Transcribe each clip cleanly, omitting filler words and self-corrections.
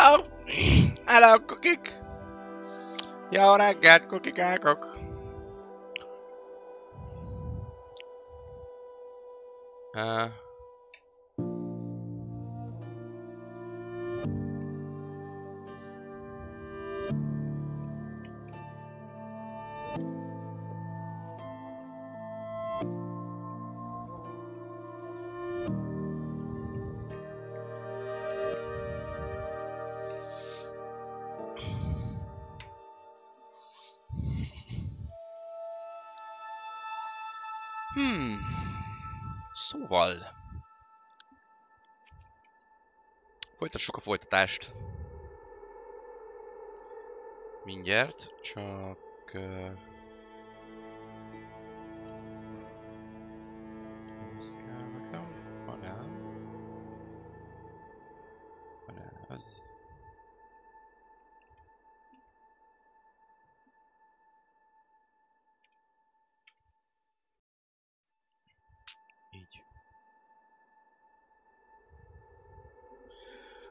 Hello! Hello, kukik! Jó reggelt, kukikákok! Szóval... folytassuk a folytatást. Mindjárt, csak... ez kell nekem? Van-e? Van-e ez? Így.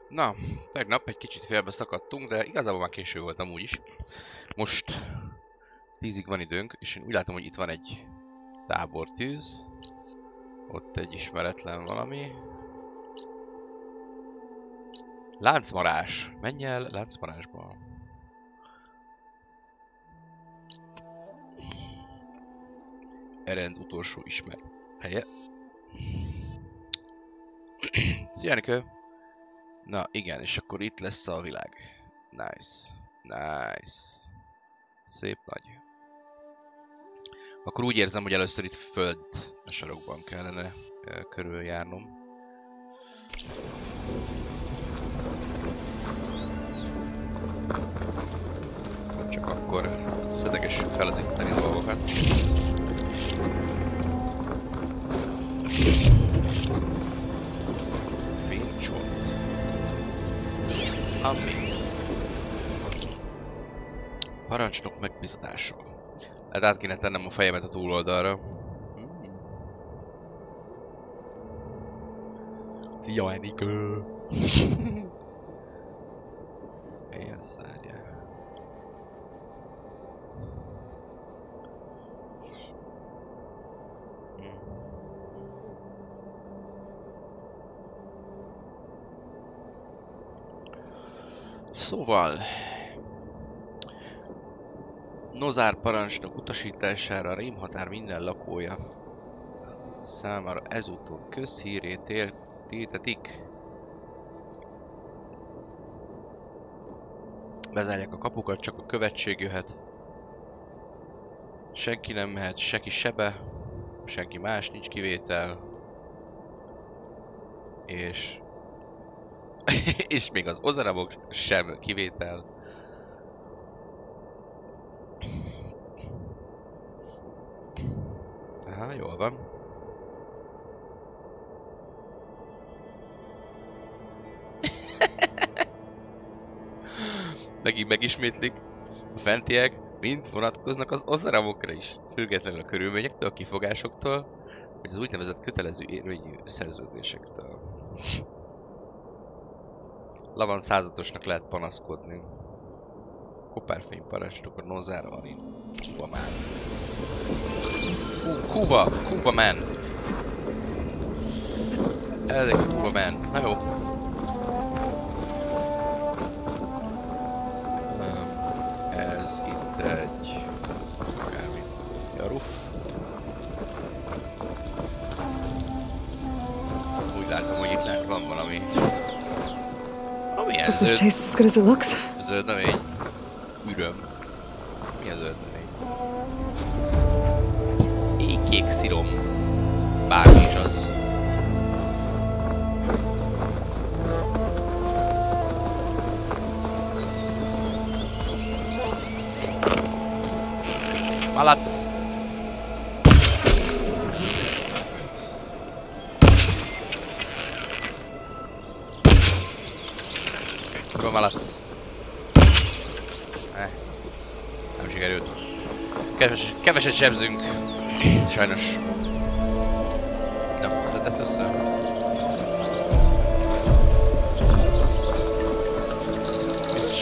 Na, tegnap egy kicsit félbe szakadtunk, de igazából már késő volt amúgy is. Most 10-ig van időnk, és én úgy látom, hogy itt van egy tábortűz. Ott egy ismeretlen valami. Láncmarás. Menj el láncmarásba. Erend utolsó ismert helye. Szia, Nikő! Na igen, és akkor itt lesz a világ. Nice. Nice. Szép nagy. Akkor úgy érzem, hogy először itt föld a sarokban kellene körüljárnom. Csak akkor szedegessük fel az itteni dolgokat. Fénycsont. Ami. Parancsnok megbízatása. Hát át kéne tennem a fejemet a túloldalra. Szia, Enikő! Ilyen szárja. Szóval... Nozár parancsnok utasítására a rémhatár minden lakója számára ezúton közhíré tiltetik. Bezárják a kapukat, csak a követség jöhet. Senki nem mehet, senki sebe, senki más, nincs kivétel. És... és még az ozaramok sem kivétel. Aha, jól van. Megint megismétlik. A fentiek mind vonatkoznak az ozaramokra is. Függetlenül a körülményektől, a kifogásoktól, vagy az úgynevezett kötelező érvényű szerződésektől. Lavan századosnak lehet panaszkodni. Kopárfény parancsnok a Nozára Arin. Kuba man. Kuba man. Ez egy Kuba man. Na jó. Ez itt egy... akármi. Jaruf. Úgy látom, hogy itt lent van valami. Milyen zöld... zöld növény. Üröm. Mi a zöld növény? Kék szirom. Bármi is az. Malac! Jó malac. Nem sikerült. Keveset sebzünk. Sajnos. Na, szedd ezt össze.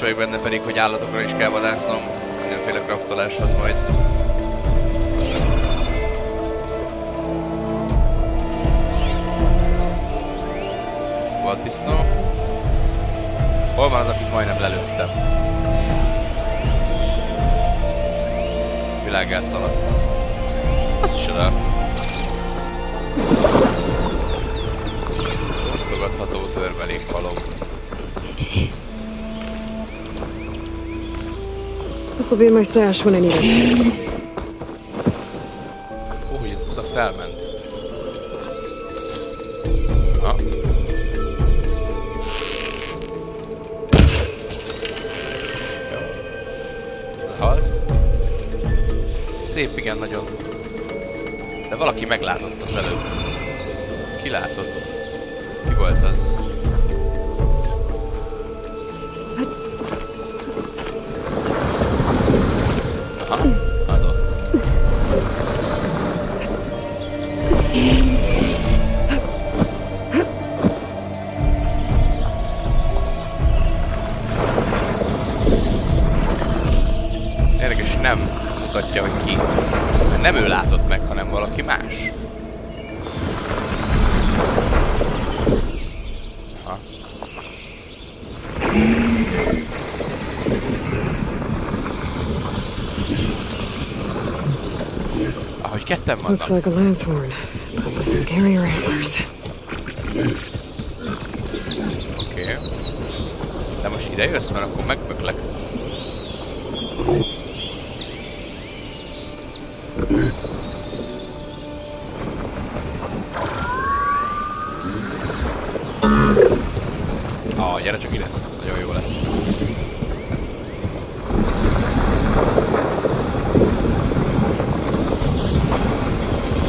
vagyok benne pedig, hogy állatokra is kell vadásznom mindenféle craftoláshoz majd. Vaddisznó. Hol van az, akit majdnem lelőttem? Világát szaladt. Azt is oda. Osztogatható törmelékhalom. This will be in my stash when I need it. Ó, hogy ez oda felment. Ha. Jó. Ez lehalt. Szép, igen, nagyon. De valaki meglátott az előbb. Ki látott? Ki volt az? Aha, adott. Érdekes, nem mutatja, hogy ki. Nem ő látott meg, hanem valaki más. Aha. Ahogy ketten vannak. Looks like a lance horn, but with scarier antlers. Oké. De most ide jössz, mert akkor megböklek. Gyere csak ide, nagyon jó lesz.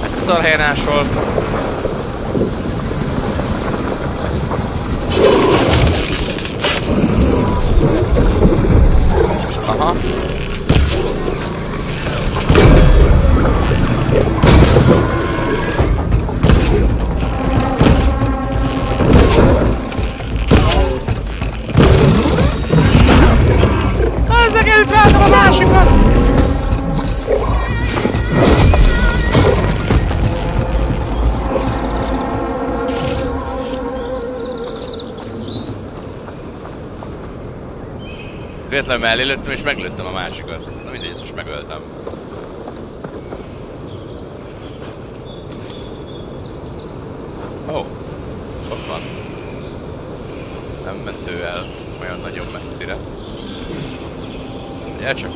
Hát szar helyen ásol. Aha. Elfeltem a másikat! Véletlenül mellé lőttem és meglőttem a másikat. Na mindegy, ezt most megöltem. Ó, ott van. Nem ment ő el olyan nagyon messzire. Gyere csak!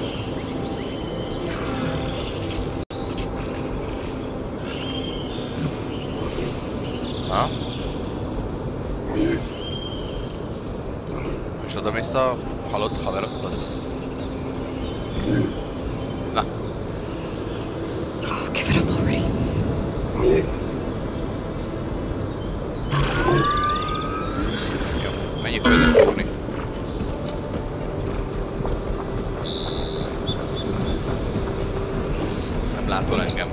Ha? És oda mész a halott haverodhoz? Na! Oh, give it up already. Jó, menjünk földet fogni. Nem látol engem.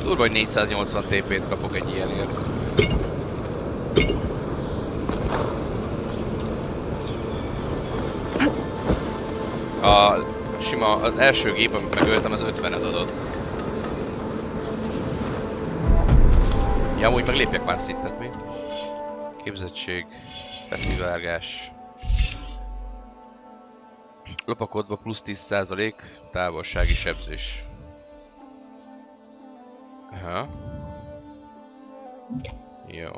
Durva, hogy 480 TP-t kapok egy ilyenért. A sima, az első gép, amit megöltem, az 50-et adott. Ja, amúgy meg lépjek már szintet, mi? Képzettség, feszivárgás. Lopakodva plusz 10%, távolsági sebzés. Aha. Jó.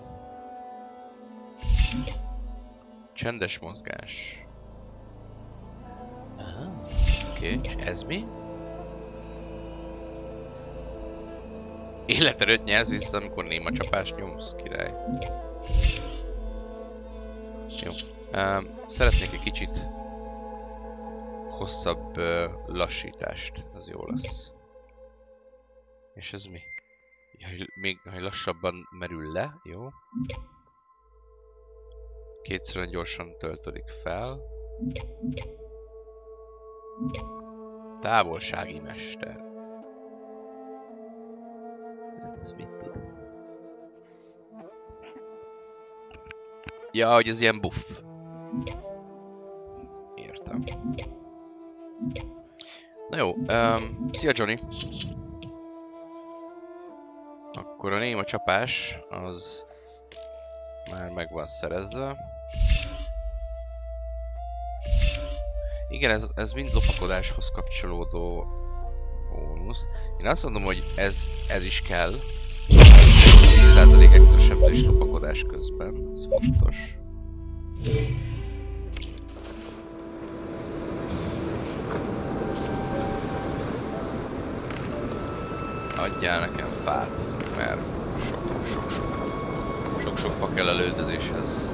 Csendes mozgás. Aha. Oké, és ez mi? Életerőt nyersz vissza, amikor néma csapást nyomsz, király. Jó, Szeretnék egy kicsit hosszabb lassítást, az jó lesz. És ez mi? Még lassabban merül le, jó? Kétszer gyorsan töltődik fel. Távolsági mester. Ez mit tud? Ja, hogy ez ilyen buff. Értem. Na jó, szia Johnny! Akkor a néma csapás az már meg van szerezve. Igen, ez mind lopakodáshoz kapcsolódó bónusz. Én azt mondom, hogy ez is kell. 10% extra sebzés lopakodás közben, ez fontos. Adjál nekem fát, mert sok fa kell a lődözéshez.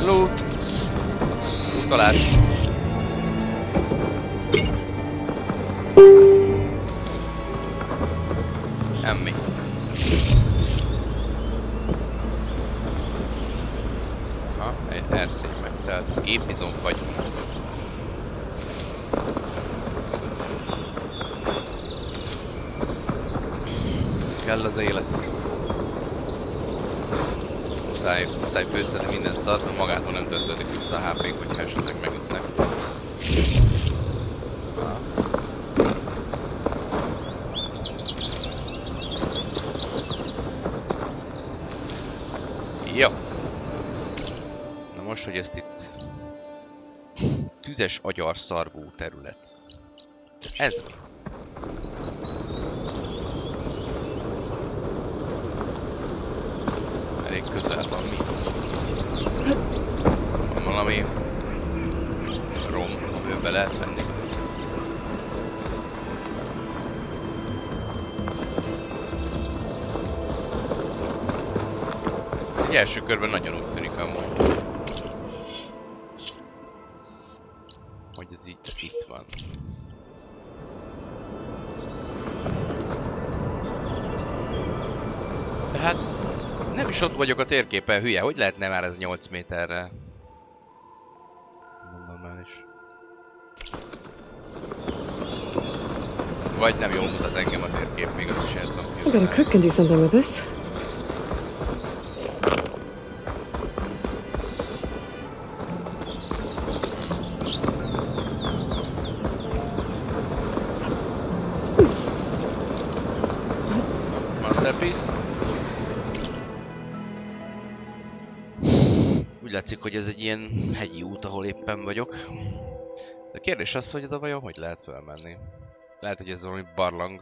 Loot! Utalás! Emmi. Ha, egy erszény megtelt. Gépizom vagyunk. Kell az élet. Muszáj főszedni minden szart, mert magától nem töltődik vissza a HP-k, hogyha esetleg megütnek. Jó. Na most, hogy ezt itt... Tüzes agyarszarvú terület. Ez mi? Elég közel van mit. Van valami rom, amiben be lehet menni. Egy első körben nagyon úgy tűnik amúgy, hogy ez így itt van. De hát nem is ott vagyok a térképen, hülye. Hogy lehetne már ez 8 méterre? Normális. Vagy nem jól mutat engem a térkép, még az is el tudom I bet a cook can do something with this. Masterpiece. Úgy látszik, hogy ez egy ilyen hegyi út, ahol éppen vagyok. De a kérdés az, hogy oda vajon hogy lehet felmenni. Lehet, hogy ez valami barlang.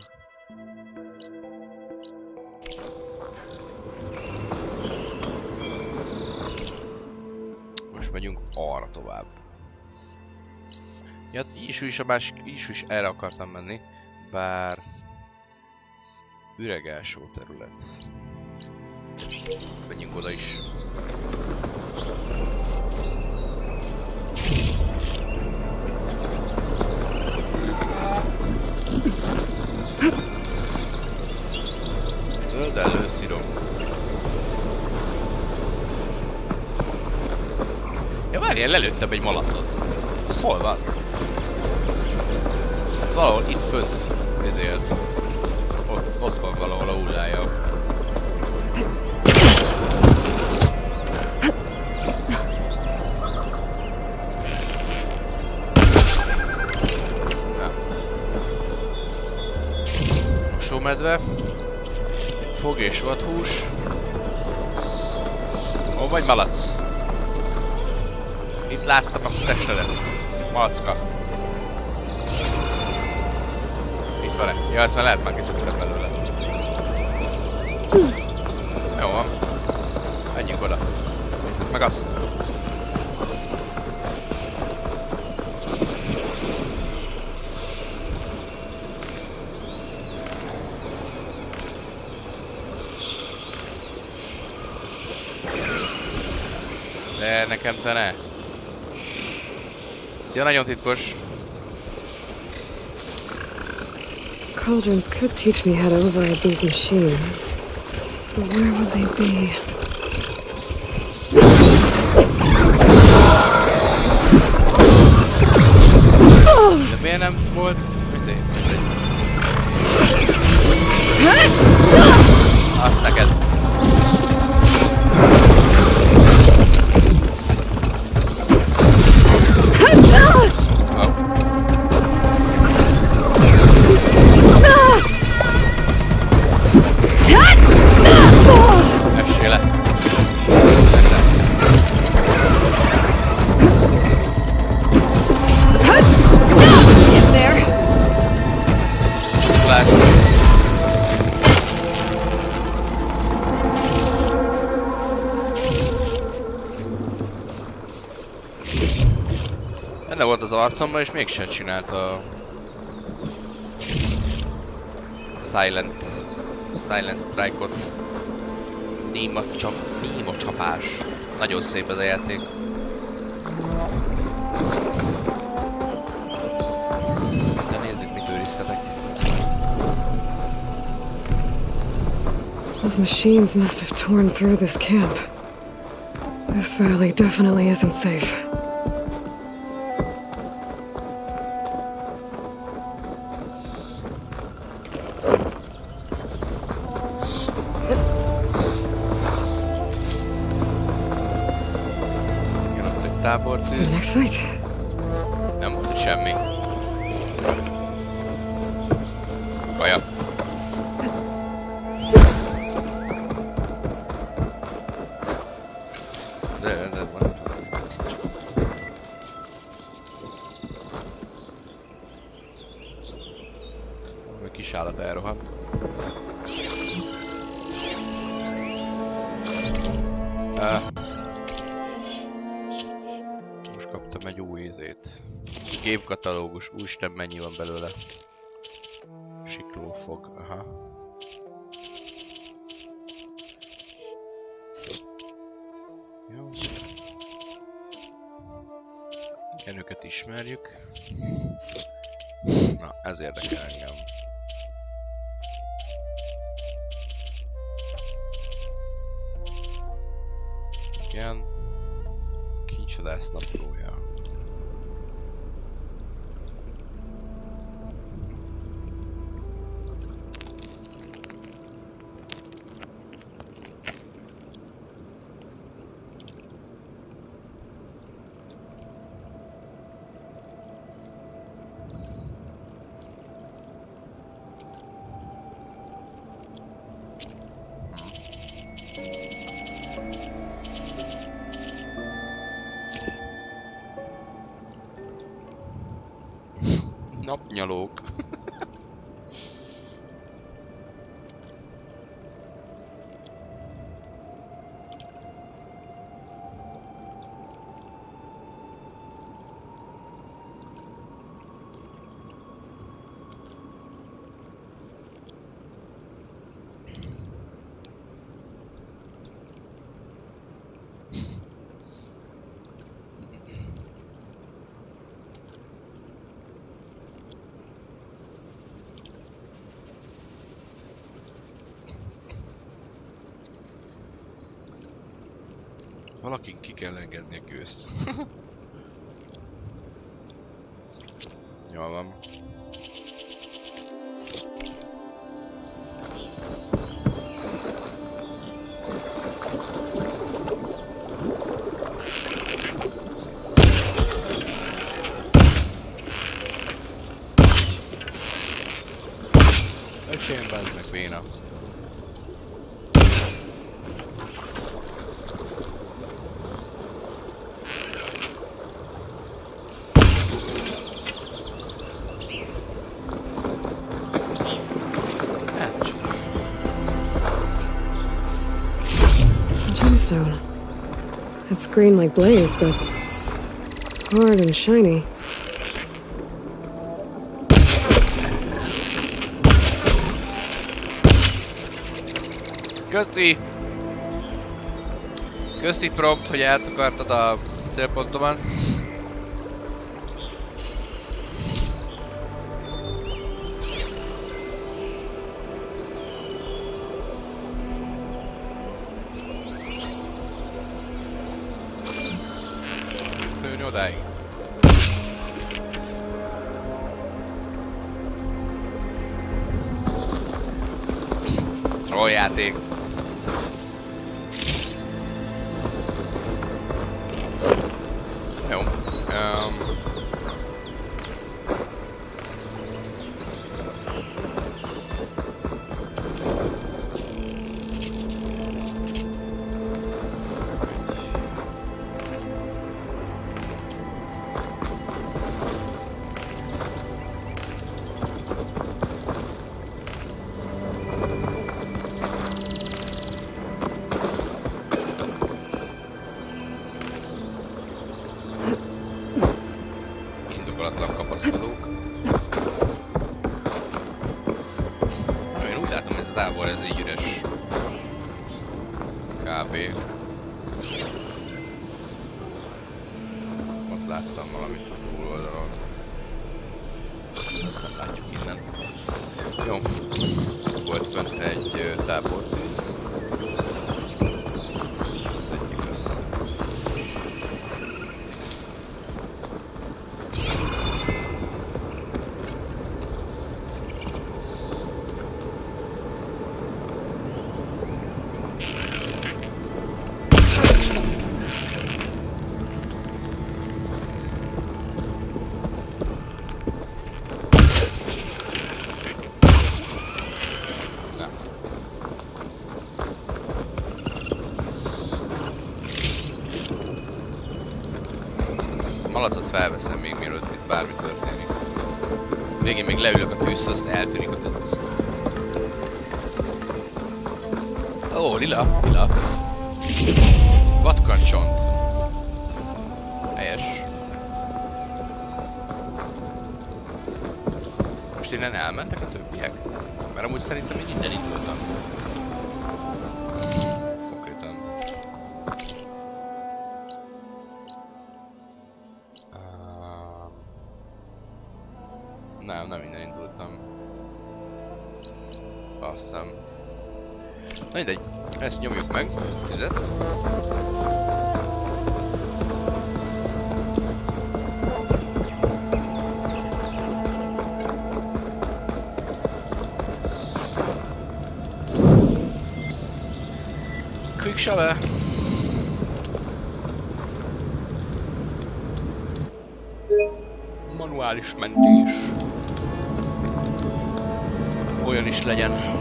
Most megyünk arra tovább. Ja, így is erre akartam menni. Bár... Üregásó terület. Menjünk oda is. Öld előszírom. Ja várjál, lelőttem egy malacot. Ez hol van? Valahol itt fönt. Ezért. Ott van valahol a hullája. Mosómedve. Fog és vadhús. Ó, vagy malac. Itt láttam a testedet. Malacka. Itt van-e? Ja, ezt már lehet már kiszakítani belőle. De nekem te ne. Szia, nagyon titkos. Cauldrons could teach me how to override these machines. But where would they be? De miért nem volt? Azt neked. Essél le. Benne volt az arcomban, és mégsem csinálta a Silent Strike-ot. Néma csapás. Nagyon szép ez a játék. De nézzük, mit őriztetek. Those machines must have torn through this camp. This valley definitely isn't safe. Tábortűz. Next fight. Nem volt semmi. Kaja. De van. A kis állat elrohadt. Egy új ízét. Gépkatalógus, úristen, mennyi van belőle. Siklófog, aha. Jó. Kenőket ismerjük. Na, ez érdekel engem. Igen. Kincsodás naplója. Napnyalók. Valakin ki kell engedni a gőzt. Jól van. Öcsém, bazd meg, béna. Gemstone. It's green like blaze, but it's hard and shiny. Köszi! Köszi prompt, hogy eltakartad a célpontomat. Lőni odáig. Troll játék. Jó. Indokolatlan kapaszkodók. Én úgy látom, hogy ez a tábor ez így üres. Kb. Ott láttam valamit a túloldalon. Azt nem látjuk innen. Jó. Itt volt fönt egy tábortűz. Szedjük össze. Malacot felveszem még mielőtt itt bármi történik. Végén még leülök a tűzhez, azt eltűnik a cucc. Ó, lila, lila. Vatkancsont. Helyes. Most innen elmentek a többiek? Mert amúgy szerintem én innen indultam. Konkrétan. Nem innen indultam. Azt hiszem. Na mindegy, ezt nyomjuk meg, tüzet. Quick shovel. Manuális mentés. Olyan is legyen.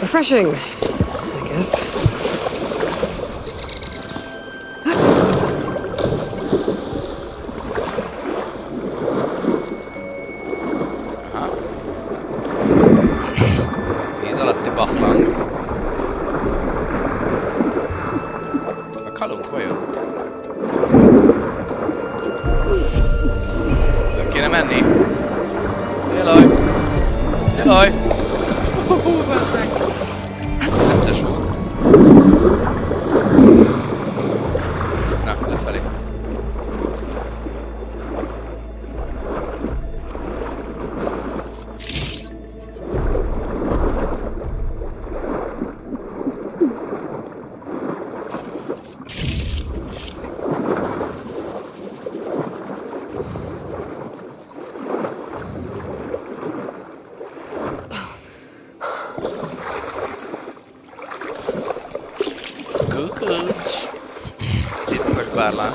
Refreshing, I guess. Aha. Víz alatti baklang. A kalunk vajon? Le kéne menni? Elaj! Elaj! Necces volt. Itt magas bárlán.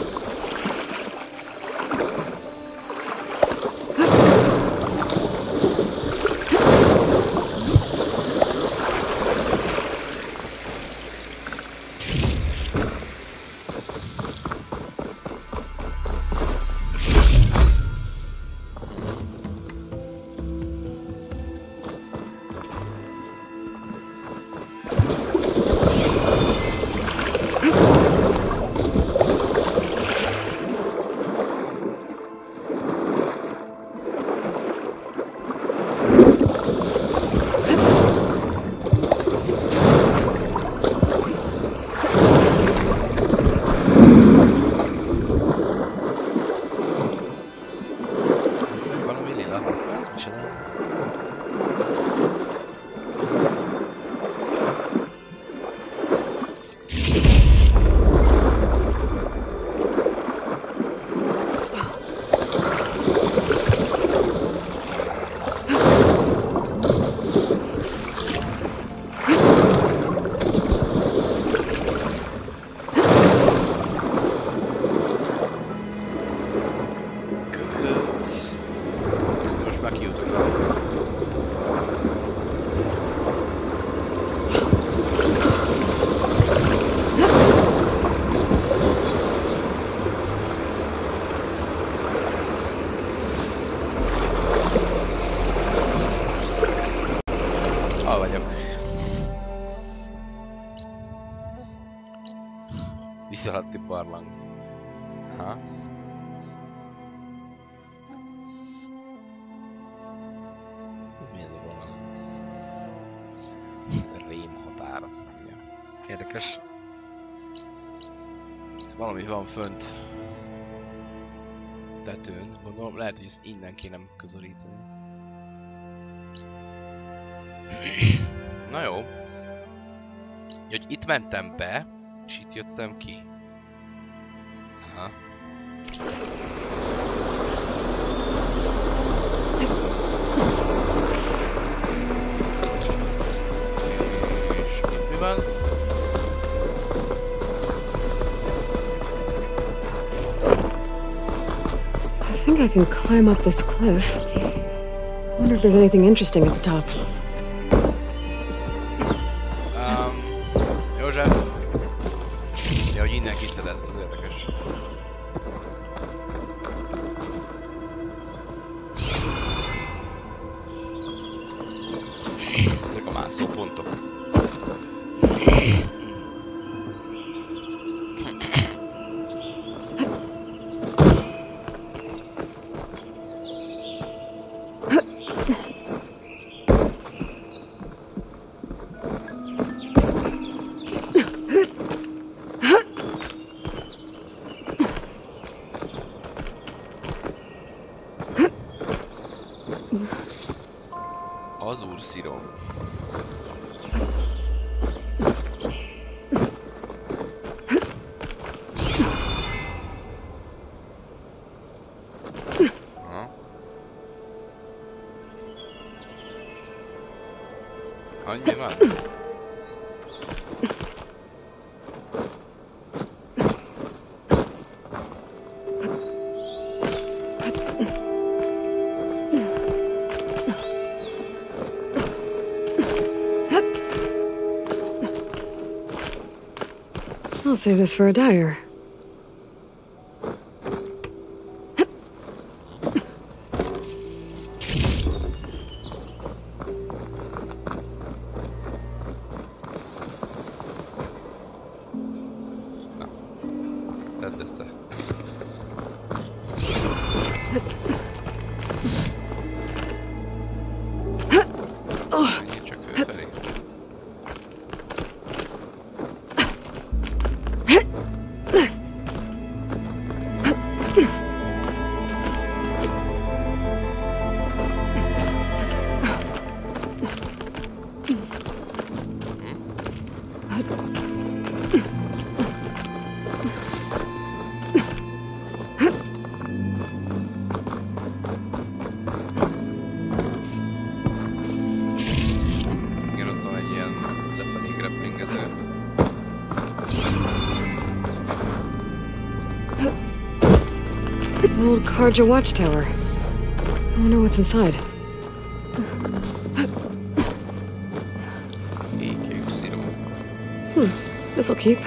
Viszalatti barlang. Ha? Ez mi ez a barlang? Rém határ, azt mondja. Érdekes. Ez valami van fönt. Tetőn. Gondolom, lehet, hogy ezt innen kéne közelíteni. Na jó. Hogy itt mentem be, és itt jöttem ki. Aha. És mi van? I think I can climb up this cliff. I wonder if there's anything interesting at the top. József. Ja, hogy innen kiszedett, az érdekes. Ezek a mászó pontok. Az úrszirom. Annyi van? I'll save this for a dyer. Szedd össze. Menjél csak fölfelé. Igen, ott van egy ilyen lefelé grappling ezért. Old Karja watchtower. I wonder what's inside. This'll keep.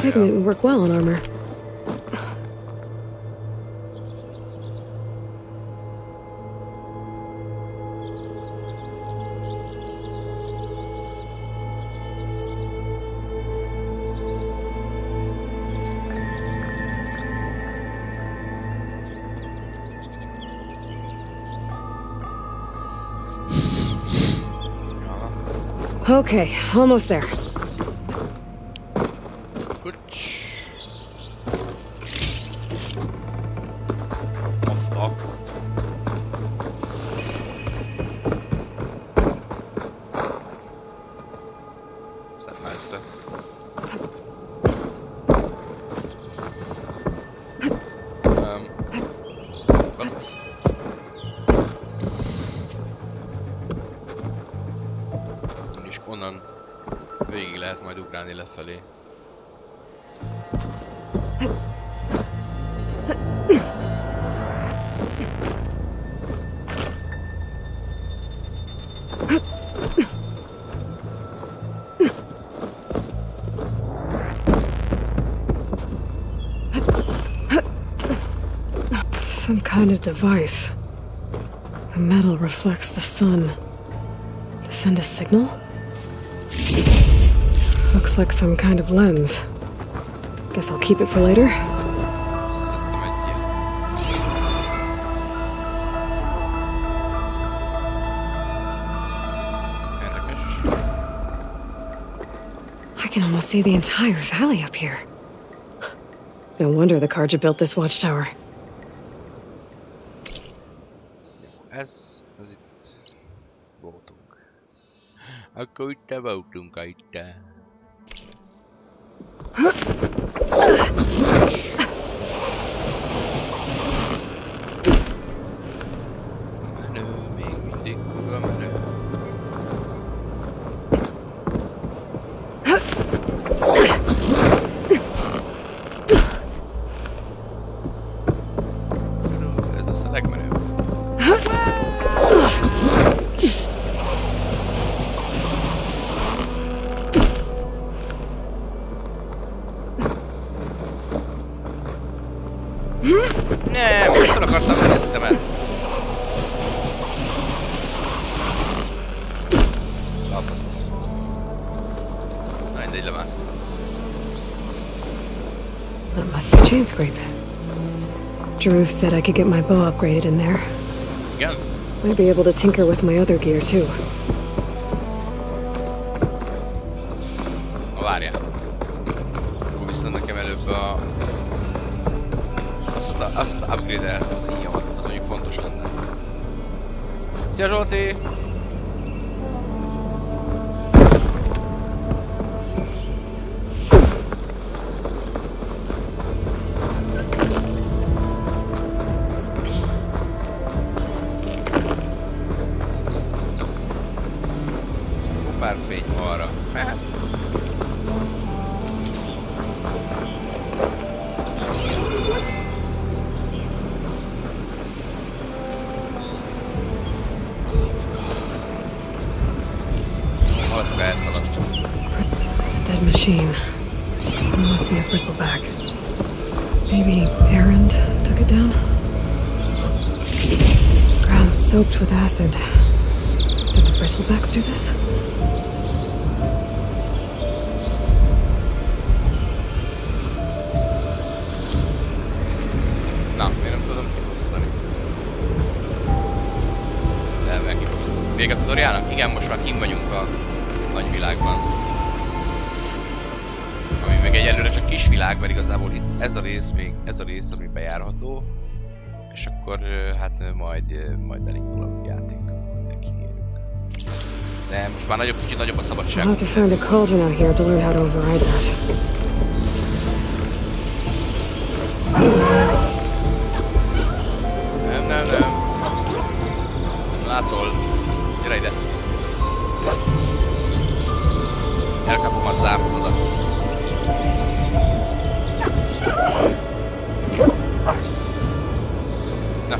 It would work well on armor. Okay, almost there. Végig lehet majd ugrálni lefelé. Some kind of device. The metal reflects the sun. To send a signal? Looks like some kind of lens. Guess I'll keep it for later. I can almost see the entire valley up here. No wonder the Karja built this watchtower. Ez itt voltunk. Akkor itt voltunk itt. Menő, még mindig kurva menő. Ez lesz a legmenőbb. Nem, mit akartam menni, ezt el. Lapasz. Na, mindegy, lemásztam. That must be chain scrape. Drew said I could get my bow upgraded in there. Igen? Might be able to tinker with my other gear too. Na, várjál. Akkor viszont nekem előbb a... Azt upgrade-eltem az íjamat, az mondjuk fontos lenne. Szia Zsolti! Pár fény arra. Mehet? It's a dead machine. It must be a bristleback. Maybe Errand took it down? Ground soaked with acid. Did the bristlebacks do this? Na, én nem tudom kihosszani. De megkifogom. Vége a tutoriálnak? Igen, most már kint vagyunk a nagyvilágban. Ami meg egyelőre csak kisvilág, mert igazából itt ez a rész még, ez a rész, ami bejárható. És akkor hát majd elindul a játék. De most már kicsit nagyobb a szabadság. I'll have to find a cauldron out here to learn how to override that. Nem. Látol. Gyere ide. Elkapom a zámcodat. Na.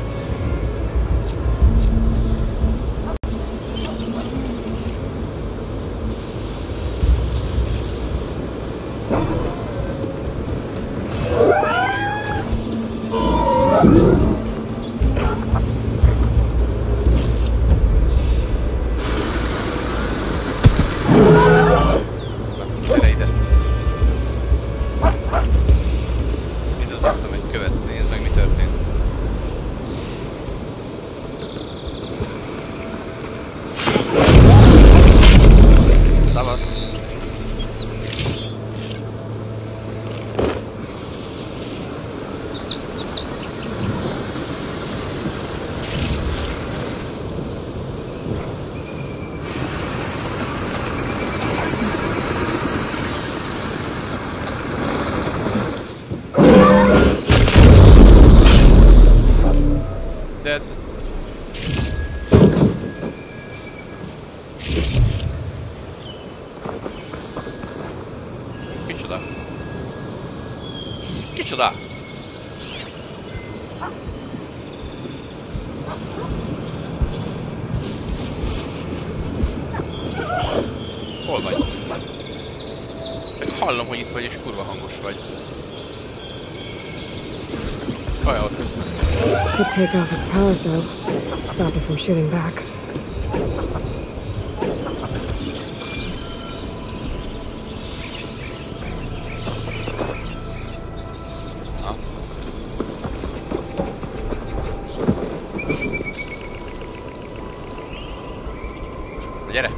Kicsoda? Hol vagy? Meg hallom, hogy itt vagy és kurva hangos vagy. Kaj, ott. Could take off its power cell. Stop it from shooting back. Gyere!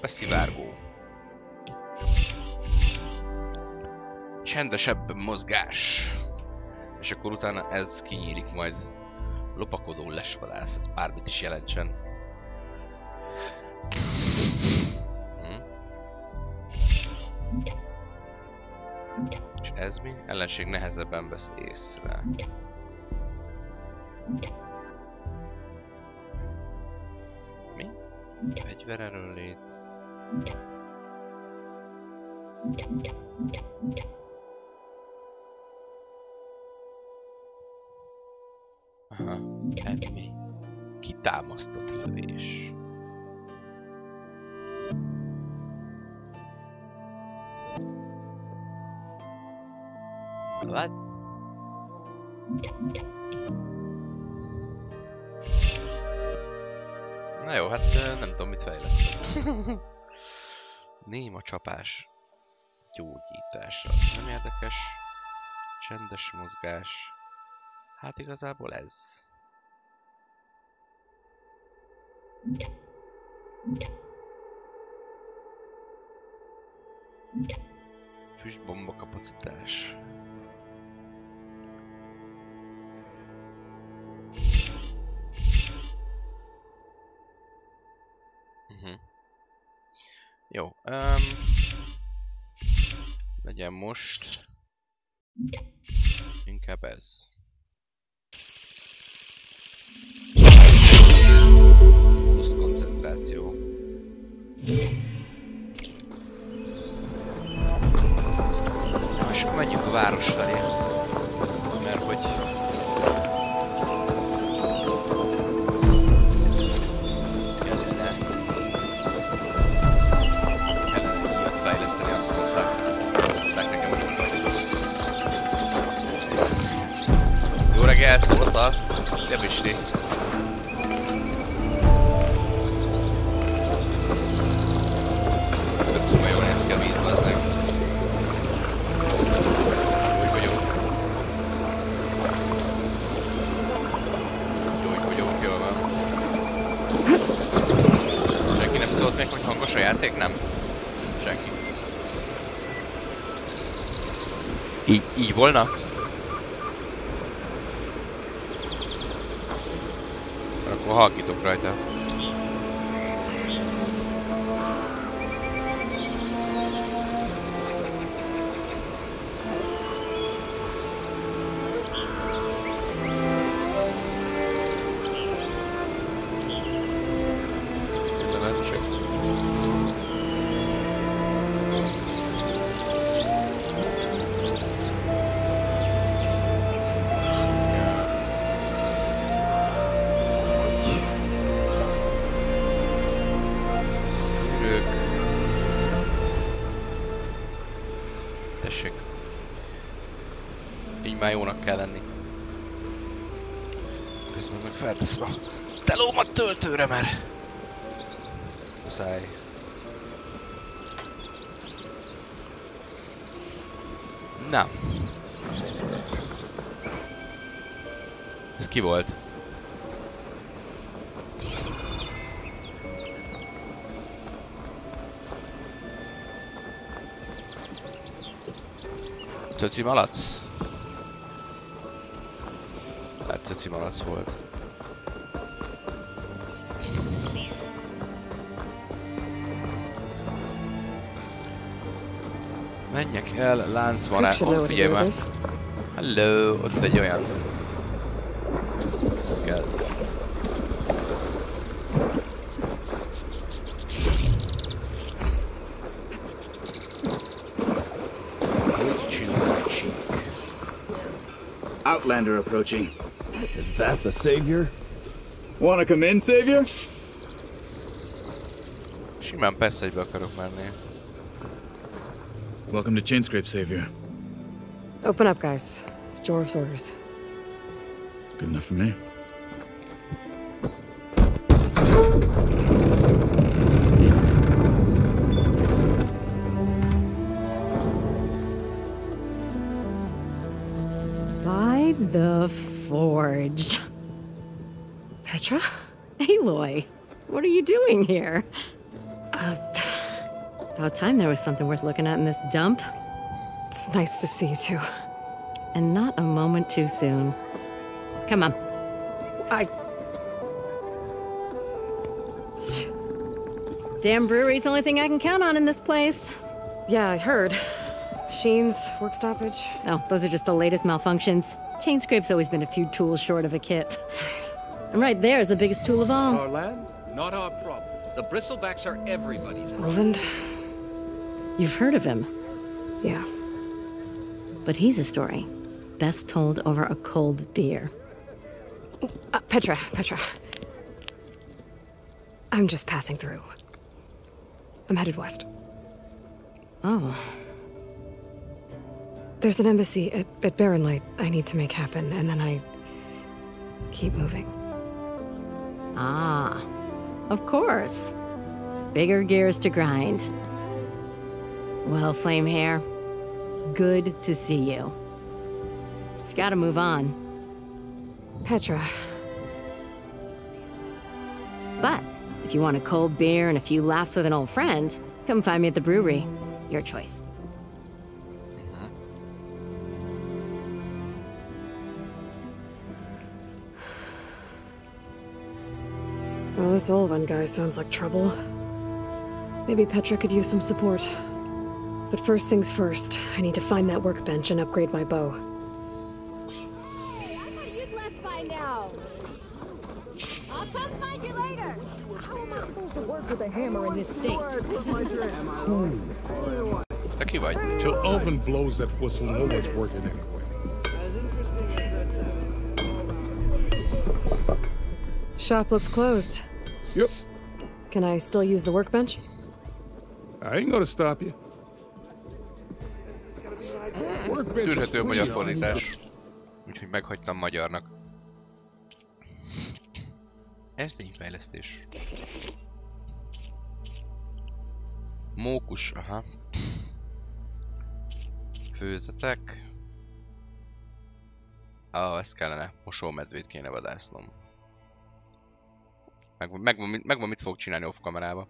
Beszivárgó. Csendesebb mozgás. És akkor utána ez kinyílik majd. Lopakodó lesvadász, ez bármit is jelentsen. És ez mi? Ellenség nehezebben vesz észre. Mi? Fegyver erőllét. Aha, ez mi? Kitámasztott lövés. What? Na jó, hát nem tudom mit fejlesz. Néma csapás gyógyításra, az nem érdekes. Csendes mozgás. Hát igazából ez. Füstbomba kapacitás. Jó. Legyen most. Inkább ez. Plusz koncentráció. És akkor menjünk a város felé. Mert hogy... kellene ilyet fejleszteni, azt mondták nekem, hogy jó reggel, szóval szia Pisti! Kurva jól néz ki a víz, bazzeg. Úgy vagyok. Jól van. Senki nem szólt még, hogy hangos a játék? Nem. Senki. Így volna? Akkor halkítok rajta. Már jónak kell lenni. Közben meg felteszem a telómat töltőre, mert muszáj. Na. Ez ki volt? Töci malac? Hát Töci malac volt. Menjek el láncmarán. Figyelj már! Hello! Ott egy olyan. Ez kell. Outlander approaching. Is that the Savior? Wanna come in, Savior? Simán persze egybe akarok menni. Welcome to Chainscrape, Savior. Open up, guys. Jorv's orders. Good enough for me. By the forge. Petra? Aloy, what are you doing here? About time there was something worth looking at in this dump. It's nice to see you too. And not a moment too soon. Come on. Damn brewery's the only thing I can count on in this place. Yeah, I heard. Machines, work stoppage. Oh, those are just the latest malfunctions. Chainscrape's always been a few tools short of a kit. And right there is the biggest tool of all. Our land, not our problem. The bristlebacks are everybody's problem. Roland? You've heard of him. Yeah. But he's a story best told over a cold beer. Petra. I'm just passing through. I'm headed west. Oh. There's an embassy at Barren Light I need to make happen, and then I keep moving. Ah, of course. Bigger gears to grind. Well, Flamehair, good to see you. You've got to move on. Petra. But if you want a cold beer and a few laughs with an old friend, come find me at the brewery. Your choice. Well, this old one guy sounds like trouble. Maybe Petra could use some support. But first things first, I need to find that workbench and upgrade my bow. I thought you'd left by now. I'll come find you later. How am I supposed to work with a hammer in this state? Te ki vagy? Till Elvin blows that whistle, no one's working anyway. Shop looks closed. Yep. Can I still use the workbench? I ain't gonna stop you. Tűrhető a magyar fordítás. Úgyhogy meghagytam magyarnak. Eszényfejlesztés. Mókus, aha. Főzetek. Ez kellene. Mosómedvét kéne vadásznom. Megvan mit fog csinálni off kamerába.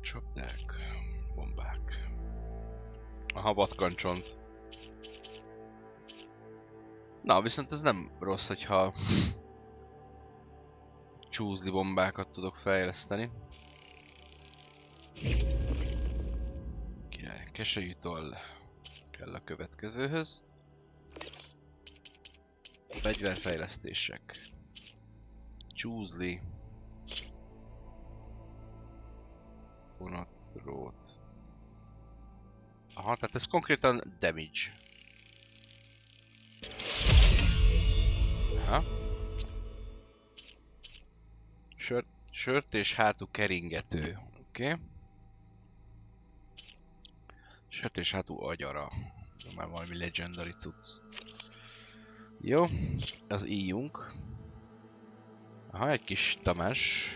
Csapdák, bombák. Aha, vadkancsont. Na, viszont ez nem rossz, hogyha csúzli bombákat tudok fejleszteni. Király, keselyű toll kell a következőhöz. Fegyverfejlesztések. Csúzli. Vonatrót. Aha, tehát ez konkrétan damage. Aha. Sört és hátú keringető. Oké. Okay. Sört és hátú agyara. Már valami legendary cucc. Jó. Az íjunk. Aha, egy kis Tamás.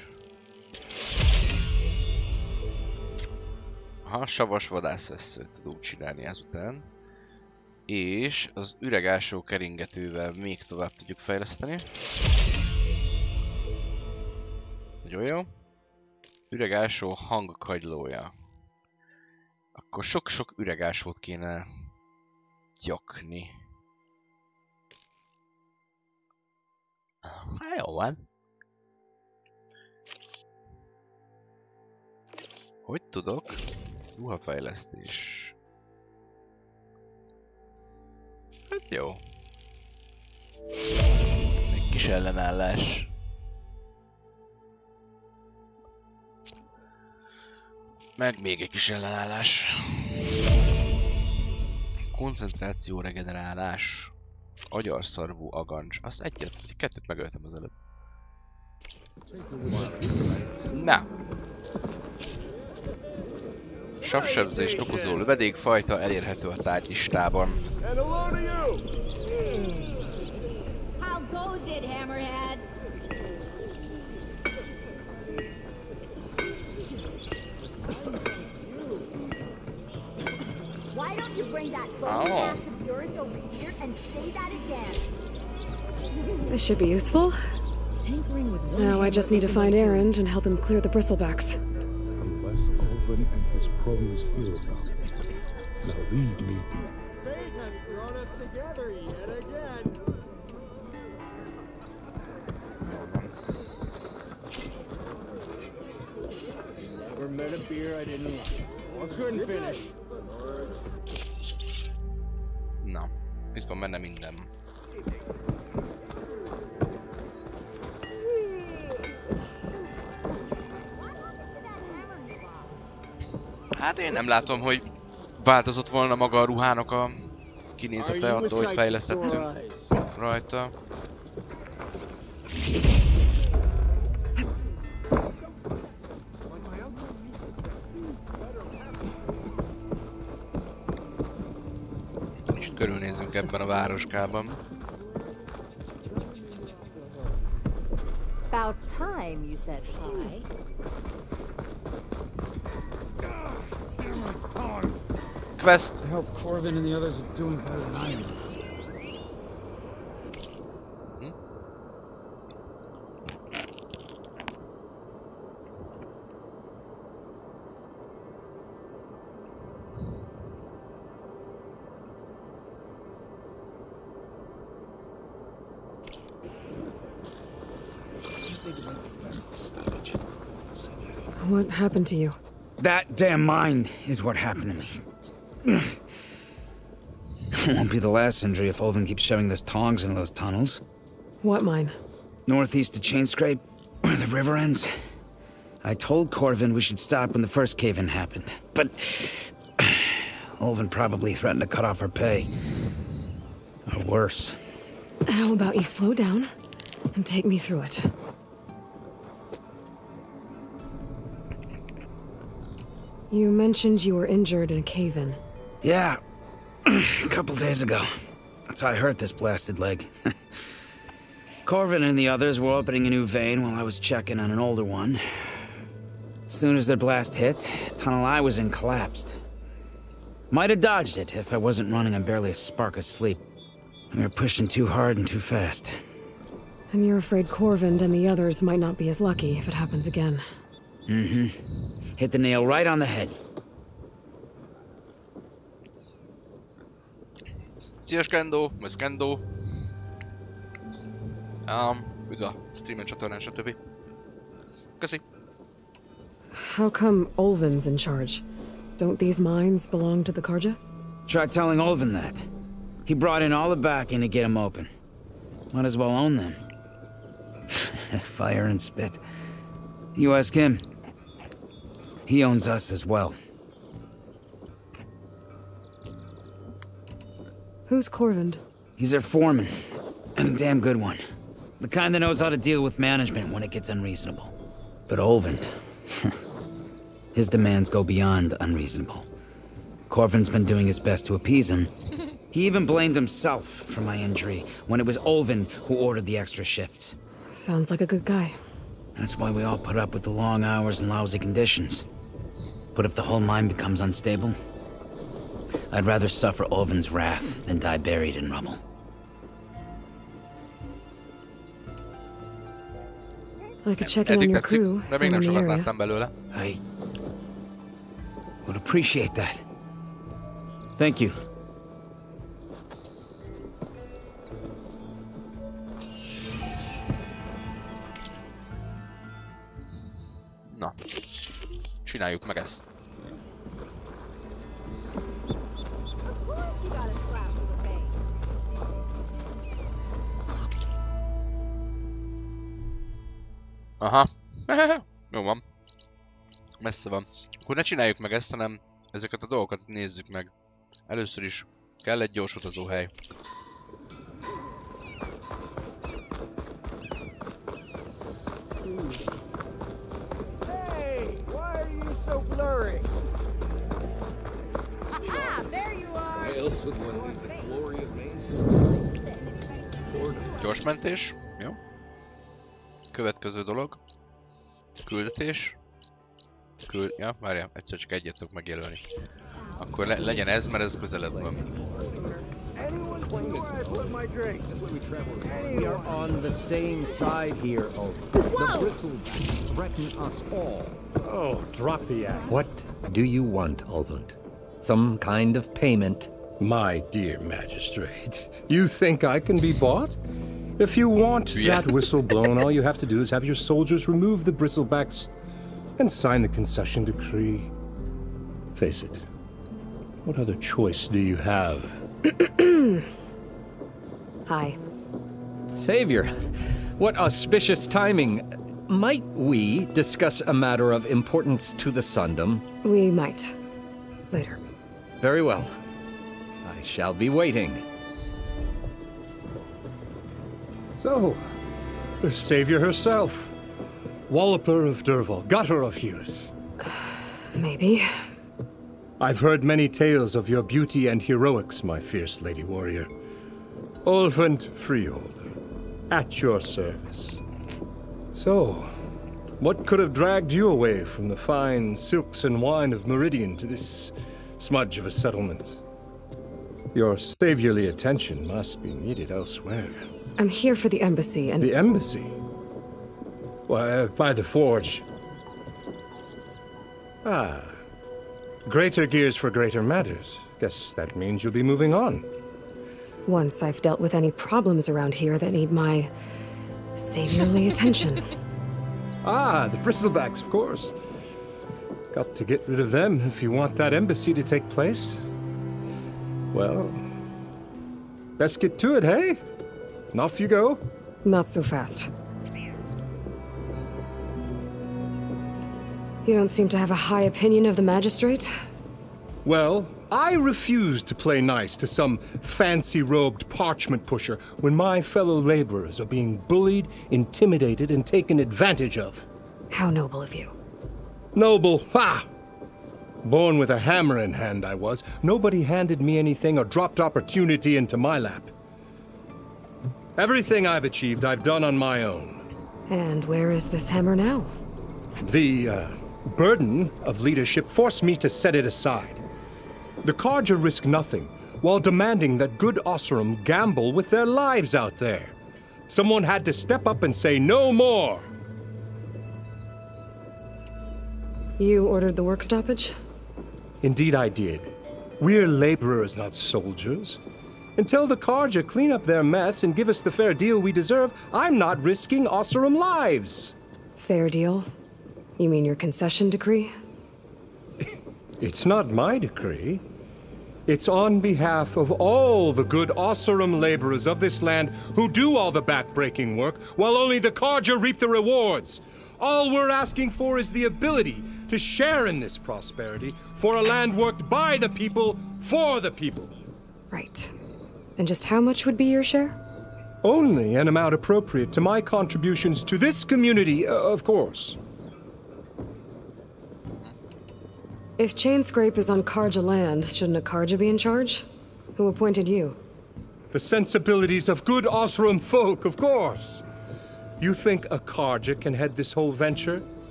Aha, savas vadászvesszőt tudunk csinálni ezután. És az üregásó keringetővel még tovább tudjuk fejleszteni. Nagyon jó. Üregásó hangkagylója. Akkor sok-sok üregásót kéne gyakni. Hát jó van. Hogy tudok? Ruhafejlesztés. Hát jó. Egy kis ellenállás. Meg még egy kis ellenállás. Koncentráció, regenerálás. Agyarszarvú agancs. Azt kettőt megöltem az előbb. Na. Savsebzést okozó lövedékfajta elérhető a tárgylistában. How goes it, Hammerhead? Why don't you bring that phony ass of yours over here and say that again? This should be useful. Now I just need to find Erend and help him clear the bristlebacks. Unless Elvin and his cronies hear about it. Now leave me be. Fate has brought us together yet again. Never met a beer I didn't like. Or couldn't finish. Na, itt van benne minden. Hát én nem látom, hogy változott volna maga a ruhának a kinézete attól, hogy fejlesztettünk rajta. Kicsit körülnézzünk ebben a városkában. About time you said hi. Quest! I hope Corvin and the others are doing better than I am. What happened to you? That damn mine is what happened to me. It won't be the last injury if Ulvin keeps shoving those tongs into those tunnels. What mine? Northeast of Chain Scrape, where the river ends. I told Corvin we should stop when the first cave-in happened, but Ulvin probably threatened to cut off her pay. Or worse. How about you slow down and take me through it? You mentioned you were injured in a cave-in. Yeah, a couple days ago. That's how I hurt this blasted leg. Corvin and the others were opening a new vein while I was checking on an older one. As soon as their blast hit, the tunnel I was in collapsed. Might have dodged it if I wasn't running on barely a spark of sleep. We were pushing too hard and too fast. And you're afraid Corvin and the others might not be as lucky if it happens again. Mm-hmm. Hit the nail right on the head. Szia Skendo, vagy Skendo. Üdv a streamen, csatornán, stb. Köszi. How come Ulvin's in charge? Don't these mines belong to the Karja? Try telling Ulvin that. He brought in all the backing to get them open. Might as well own them. Fire and spit. You ask him. He owns us as well. Who's Corvin? He's their foreman. And a damn good one. The kind that knows how to deal with management when it gets unreasonable. But Ulvin... his demands go beyond unreasonable. Corvin's been doing his best to appease him. He even blamed himself for my injury when it was Ulvin who ordered the extra shifts. Sounds like a good guy. That's why we all put up with the long hours and lousy conditions. But if the whole mine becomes unstable, I'd rather suffer Ulvin's wrath than die buried in rubble. I could check in on your crew. De még nem sokat láttam belőle. I would appreciate that. Thank you. Na, csináljuk meg ezt. Aha. Jó van. Messze van. Akkor ne csináljuk meg ezt, hanem ezeket a dolgokat nézzük meg. Először is kell egy gyors utazóhely. Hey, why are you so blurry? Aha, there you are. Why else would one need the glory of Maine? Gyors mentés. Jó. Következő dolog. Küldetés. Ja, várjál, egyszer csak egyet tudok megjelölni. Akkor legyen ez, mert ez közelebb van. We are on the same side here, Ulvin. The bristlebacks threaten us all. Oh, drop the act. What do you want, Ulvin? Some kind of payment? My dear magistrate, you think I can be bought? If you want that whistle blown, all you have to do is have your soldiers remove the bristlebacks and sign the concession decree. Face it, what other choice do you have? Hi. Savior, what auspicious timing. Might we discuss a matter of importance to the Sundom? We might. Later. Very well. I shall be waiting. So, the Savior herself. Walloper of Derval, gutter of youth. Maybe. I've heard many tales of your beauty and heroics, my fierce lady warrior. Ulvin Freehold, at your service. So, what could have dragged you away from the fine silks and wine of Meridian to this smudge of a settlement? Your saviorly attention must be needed elsewhere. I'm here for the embassy and... The embassy? Why, by the forge. Ah. Greater gears for greater matters. Guess that means you'll be moving on. Once I've dealt with any problems around here that need my... saviorly attention. Ah, the bristlebacks, of course. Got to get rid of them if you want that embassy to take place. Well, best get to it, hey? And off you go. Not so fast. You don't seem to have a high opinion of the magistrate? Well, I refuse to play nice to some fancy-robed parchment pusher when my fellow laborers are being bullied, intimidated, and taken advantage of. How noble of you. Noble? Ha! Born with a hammer in hand, I was. Nobody handed me anything or dropped opportunity into my lap. Everything I've achieved, I've done on my own. And where is this hammer now? The, burden of leadership forced me to set it aside. The Carja risk nothing, while demanding that good Osseram gamble with their lives out there. Someone had to step up and say no more. You ordered the work stoppage? Indeed I did. We're laborers, not soldiers. Until the Carja clean up their mess and give us the fair deal we deserve, I'm not risking Osseram lives. Fair deal? You mean your concession decree? It's not my decree. It's on behalf of all the good Osseram laborers of this land who do all the backbreaking work, while only the Carja reap the rewards. All we're asking for is the ability to share in this prosperity for a land worked by the people, for the people. Right. And just how much would be your share? Only an amount appropriate to my contributions to this community, of course. If Chainscrape is on Carja land, shouldn't a Carja be in charge? Who appointed you? The sensibilities of good Osseram folk, of course. You think a Carja can head this whole venture?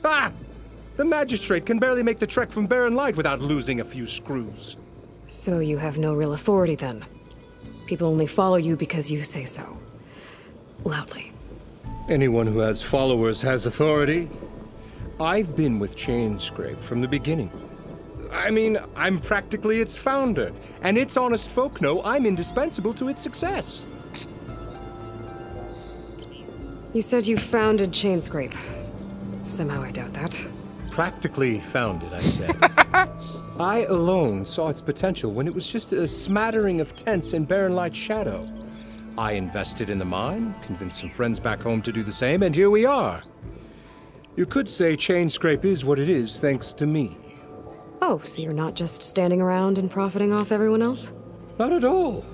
Ah! The magistrate can barely make the trek from Barren Light without losing a few screws. So you have no real authority then? People only follow you because you say so. Loudly. Anyone who has followers has authority. I've been with Chainscrape from the beginning. I mean, I'm practically its founder, and its honest folk know I'm indispensable to its success. You said you founded Chainscrape. Somehow I doubt that. Practically founded, I said. I alone saw its potential when it was just a smattering of tents in Barren Light's shadow. I invested in the mine, convinced some friends back home to do the same, and here we are. You could say Chainscrape is what it is thanks to me. Oh, so you're not just standing around and profiting off everyone else? Not at all.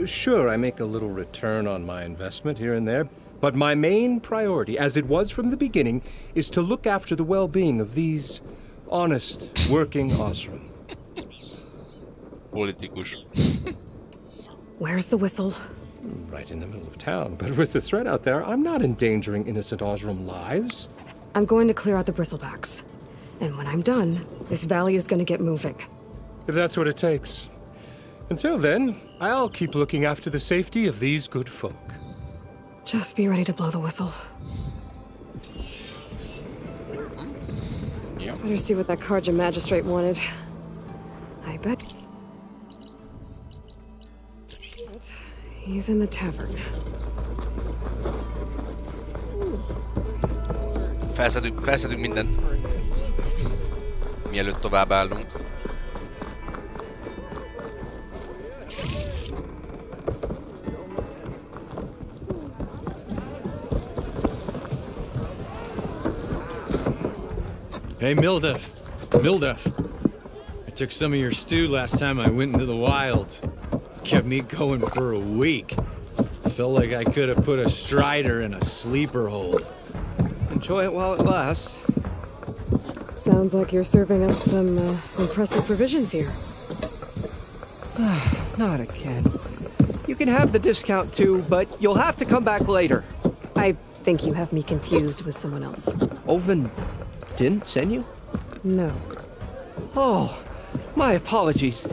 Sure, I make a little return on my investment here and there, but my main priority, as it was from the beginning, is to look after the well-being of these honest, working Osseram. Politikus. Where's the whistle? Right in the middle of town, but with the threat out there, I'm not endangering innocent Osseram lives. I'm going to clear out the bristlebacks. And when I'm done, this valley is going to get moving. If that's what it takes. Until then, I'll keep looking after the safety of these good folk. Just be ready to blow the whistle. Yep. Better see what that Carja magistrate wanted. I bet... He's in the tavern. Felszedünk mindent. Mielőtt tovább állunk. Hey, Mildef. I took some of your stew last time I went into the wilds. Kept me going for a week. Felt like I could have put a strider in a sleeper hold. Enjoy it while it lasts. Sounds like you're serving us some impressive provisions here. Not again. You can have the discount too, but you'll have to come back later. I think you have me confused with someone else. Oven didn't send you? No. Oh, my apologies.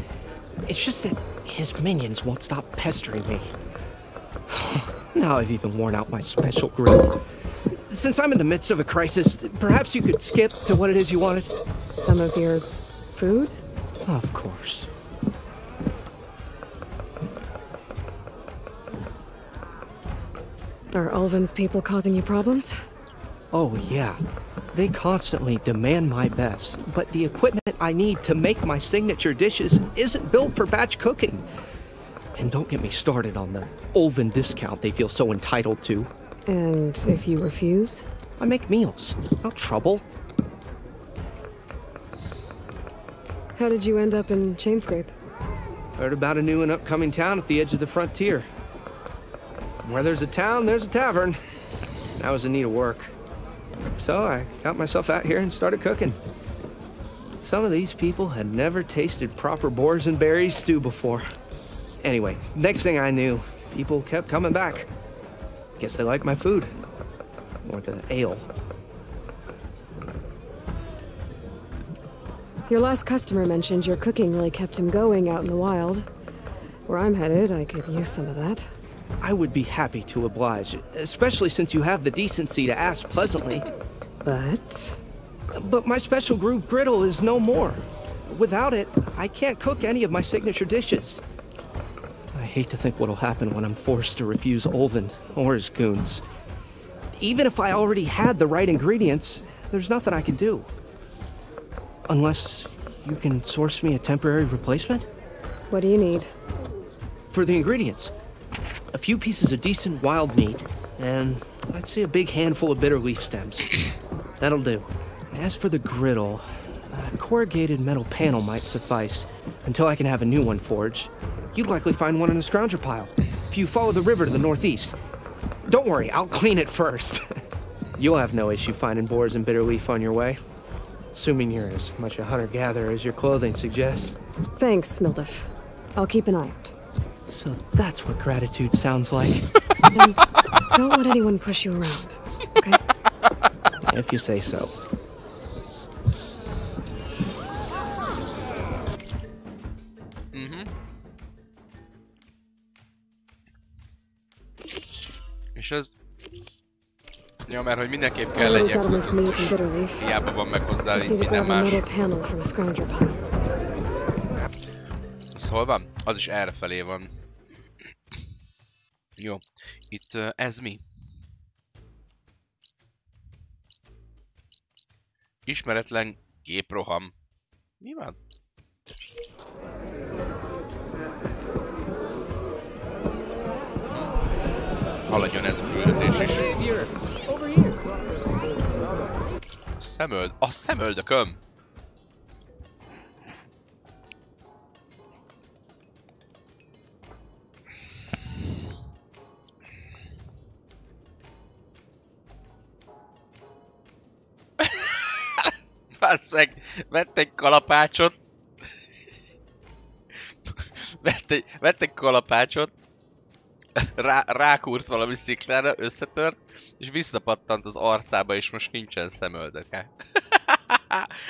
It's just that his minions won't stop pestering me. Now I've even worn out my special grip. Since I'm in the midst of a crisis, perhaps you could skip to what it is you wanted? Some of your food? Of course. Are Ulvin's people causing you problems? Oh, yeah. They constantly demand my best, but the equipment I need to make my signature dishes isn't built for batch cooking. And don't get me started on the Ulven discount they feel so entitled to. And if you refuse? I make meals. No trouble. How did you end up in Chainscrape? Heard about a new and upcoming town at the edge of the frontier. Where there's a town, there's a tavern. I was in need of work. So I got myself out here and started cooking. Some of these people had never tasted proper boars and berries stew before. Anyway, next thing I knew, people kept coming back. Guess they like my food. Or the ale. Your last customer mentioned your cooking really kept him going out in the wild. Where I'm headed, I could use some of that. I would be happy to oblige, especially since you have the decency to ask pleasantly. But my special groove griddle is no more. Without it, I can't cook any of my signature dishes. I hate to think what'll happen when I'm forced to refuse Ulven or his goons. Even if I already had the right ingredients, there's nothing I can do. Unless you can source me a temporary replacement? What do you need? For the ingredients, a few pieces of decent wild meat, and I'd say a big handful of bitter leaf stems. That'll do. As for the griddle, a corrugated metal panel might suffice until I can have a new one forged. You'd likely find one in a scrounger pile, if you follow the river to the northeast. Don't worry, I'll clean it first. You'll have no issue finding boars and bitter leaf on your way. Assuming you're as much a hunter-gatherer as your clothing suggests. Thanks, Mildif. I'll keep an eye out. So that's what gratitude sounds like. Then don't let anyone push you around, okay? If you say so. És ez... Ja, mert hogy mindenképp kell egy extra cuccos. Hiába van meg hozzá minden más. Az hol van? Az is errefelé van. Jó. Itt ez mi? Ismeretlen géproham. Mi van? Haladjon ez a küldetés is. A szemöldököm! Bassz meg! Vett egy kalapácsot! Vett egy kalapácsot! Rákúrt valami sziklára, összetört, és visszapattant az arcába, és most nincsen szemöldöke.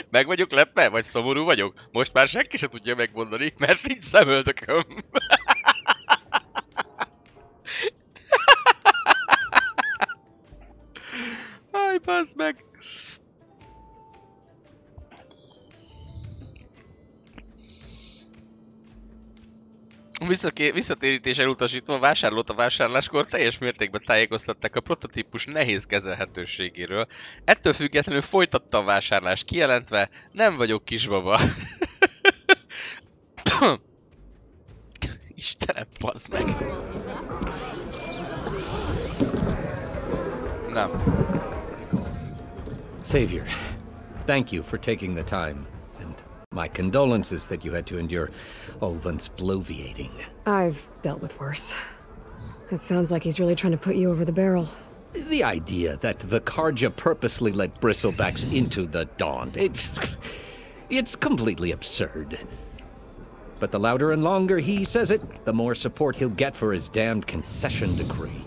Meg vagyok lepve? Vagy szomorú vagyok? Most már senki se tudja megmondani, mert nincs szemöldököm. Aj, bassz meg! Visszatérítés elutasítva, vásárlót a vásárláskor teljes mértékben tájékoztatták a prototípus nehéz kezelhetőségéről. Ettől függetlenül folytatta a vásárlást, kijelentve, nem vagyok kisbaba. Istenem, bazd meg! Nem. Savior, thank you for taking the time. My condolences that you had to endure Ulven's bloviating. I've dealt with worse. It sounds like he's really trying to put you over the barrel. The idea that the Karja purposely let bristlebacks into the Daunt, it's completely absurd. But the louder and longer he says it, the more support he'll get for his damned concession decree.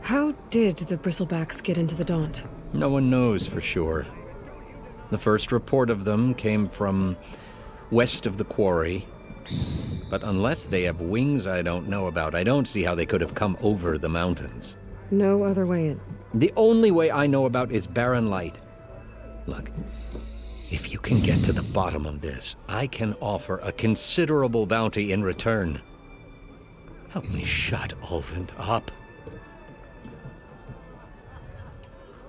How did the bristlebacks get into the Daunt? No one knows for sure. The first report of them came from west of the quarry, but unless they have wings I don't know about, I don't see how they could have come over the mountains. No other way in. The only way I know about is barren light. Look, if you can get to the bottom of this, I can offer a considerable bounty in return. Help me shut Ulven up.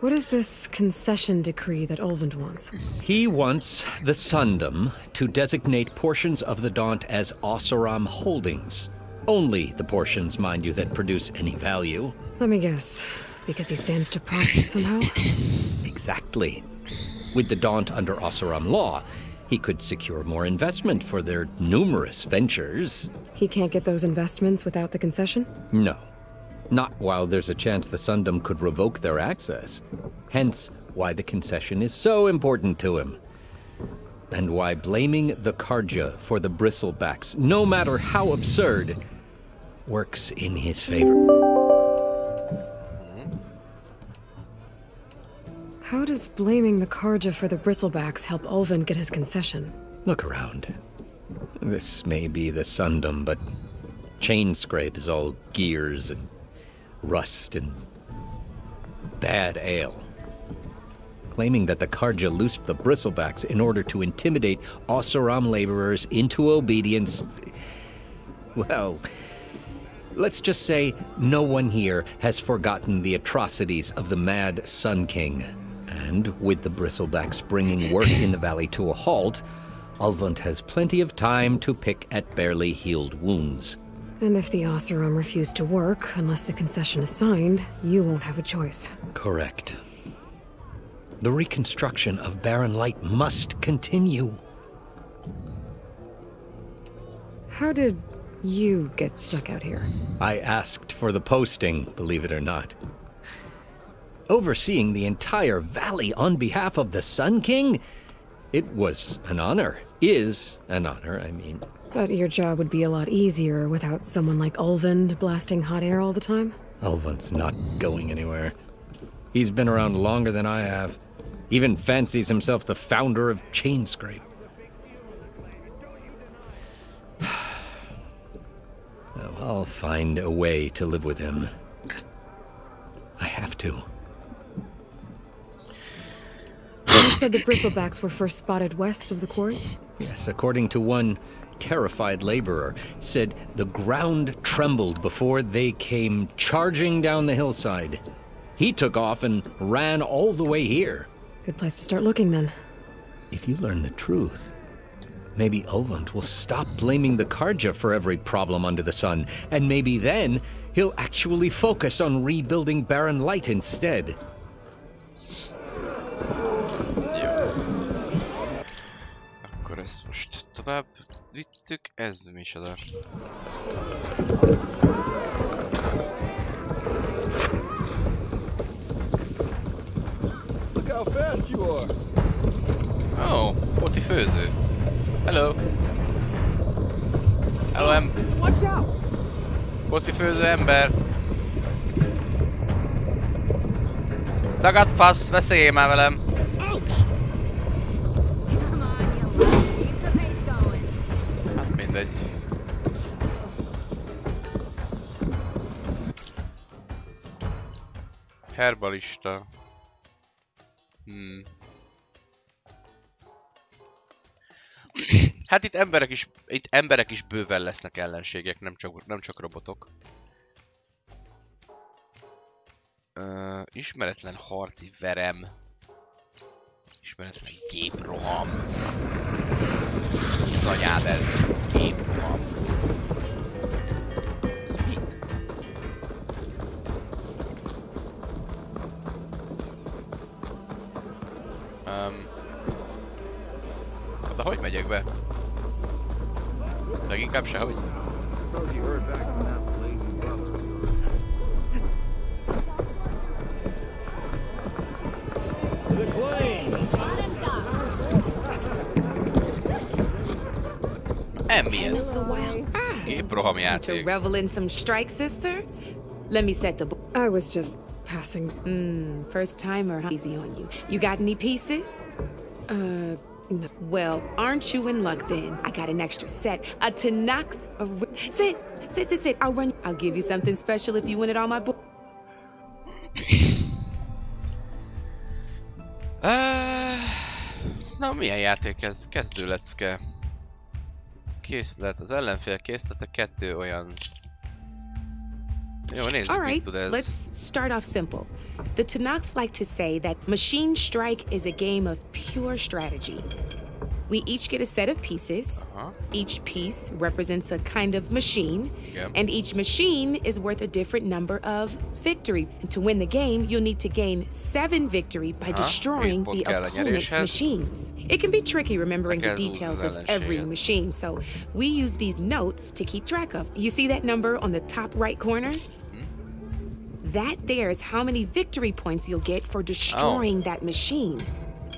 What is this concession decree that Ulvund wants? He wants the Sundom to designate portions of the Daunt as Oseram holdings. Only the portions, mind you, that produce any value. Let me guess. Because he stands to profit somehow? Exactly. With the Daunt under Oseram law, he could secure more investment for their numerous ventures. He can't get those investments without the concession? No. Not while there's a chance the Sundom could revoke their access. Hence, why the concession is so important to him. And why blaming the Karja for the bristlebacks, no matter how absurd, works in his favor. How does blaming the Karja for the bristlebacks help Ulvund get his concession? Look around. This may be the Sundom, but Chainscrape is all gears and rust and bad ale. Claiming that the Karja loosed the bristlebacks in order to intimidate Oseram laborers into obedience. Well, let's just say no one here has forgotten the atrocities of the mad Sun King. And with the bristlebacks bringing work in the valley to a halt, Ulvund has plenty of time to pick at barely healed wounds. And if the Oseram refuse to work, unless the concession is signed, you won't have a choice. Correct. The reconstruction of Barren Light must continue. How did you get stuck out here? I asked for the posting, believe it or not. Overseeing the entire valley on behalf of the Sun King? It was an honor. Is an honor, I mean. But your job would be a lot easier without someone like Ulvund blasting hot air all the time? Ulvund's not going anywhere. He's been around longer than I have. Even fancies himself the founder of Chainscrape. Well, I'll find a way to live with him. I have to. You said the bristlebacks were first spotted west of the quarry? Yes, according to one terrified laborer, said the ground trembled before they came charging down the hillside. He took off and ran all the way here. Good place to start looking, then. If you learn the truth, maybe Ulvund will stop blaming the Karja for every problem under the sun, and maybe then he'll actually focus on rebuilding Barren Light instead. Akkor ezt most tovább vittük, ez micsoda. Look how fast you are. Oh, Poti főző. Hello. Hello, Watch out! Poti főző ember. Tagad fasz, beszéljél már velem. Hát mindegy. Herbalista. Hát itt emberek is bőven lesznek ellenségek, nem csak robotok. Ismeretlen harci verem. Ismeretlen géproham. Az anyád ez. Géproham. Ez mi? De hogy megyek be? Leginkább sehogy. Mi ez? Géproham játék. To revel in some strike, sister? Let me set the... I was just passing. First timer, easy on you. You got any pieces? No. Well, aren't you in luck then? I got an extra set. A Tanakh... Sit. I'll give you something special if you win it on my board. Na, milyen játék ez? Kezdőlecke. Készlet. Az ellenfél készlete 2 olyan Jó, nézzük, All mit right, tud ez. let's start off simple. The Tanakh like to say that Machine Strike is a game of pure strategy. We each get a set of pieces. Each piece represents a kind of machine, and each machine is worth a different number of victory. And to win the game, you'll need to gain 7 victory by destroying the opponent's machines. It can be tricky remembering the details of every machine, so we use these notes to keep track of. You see that number on the top right corner? That there is how many victory points you'll get for destroying that machine.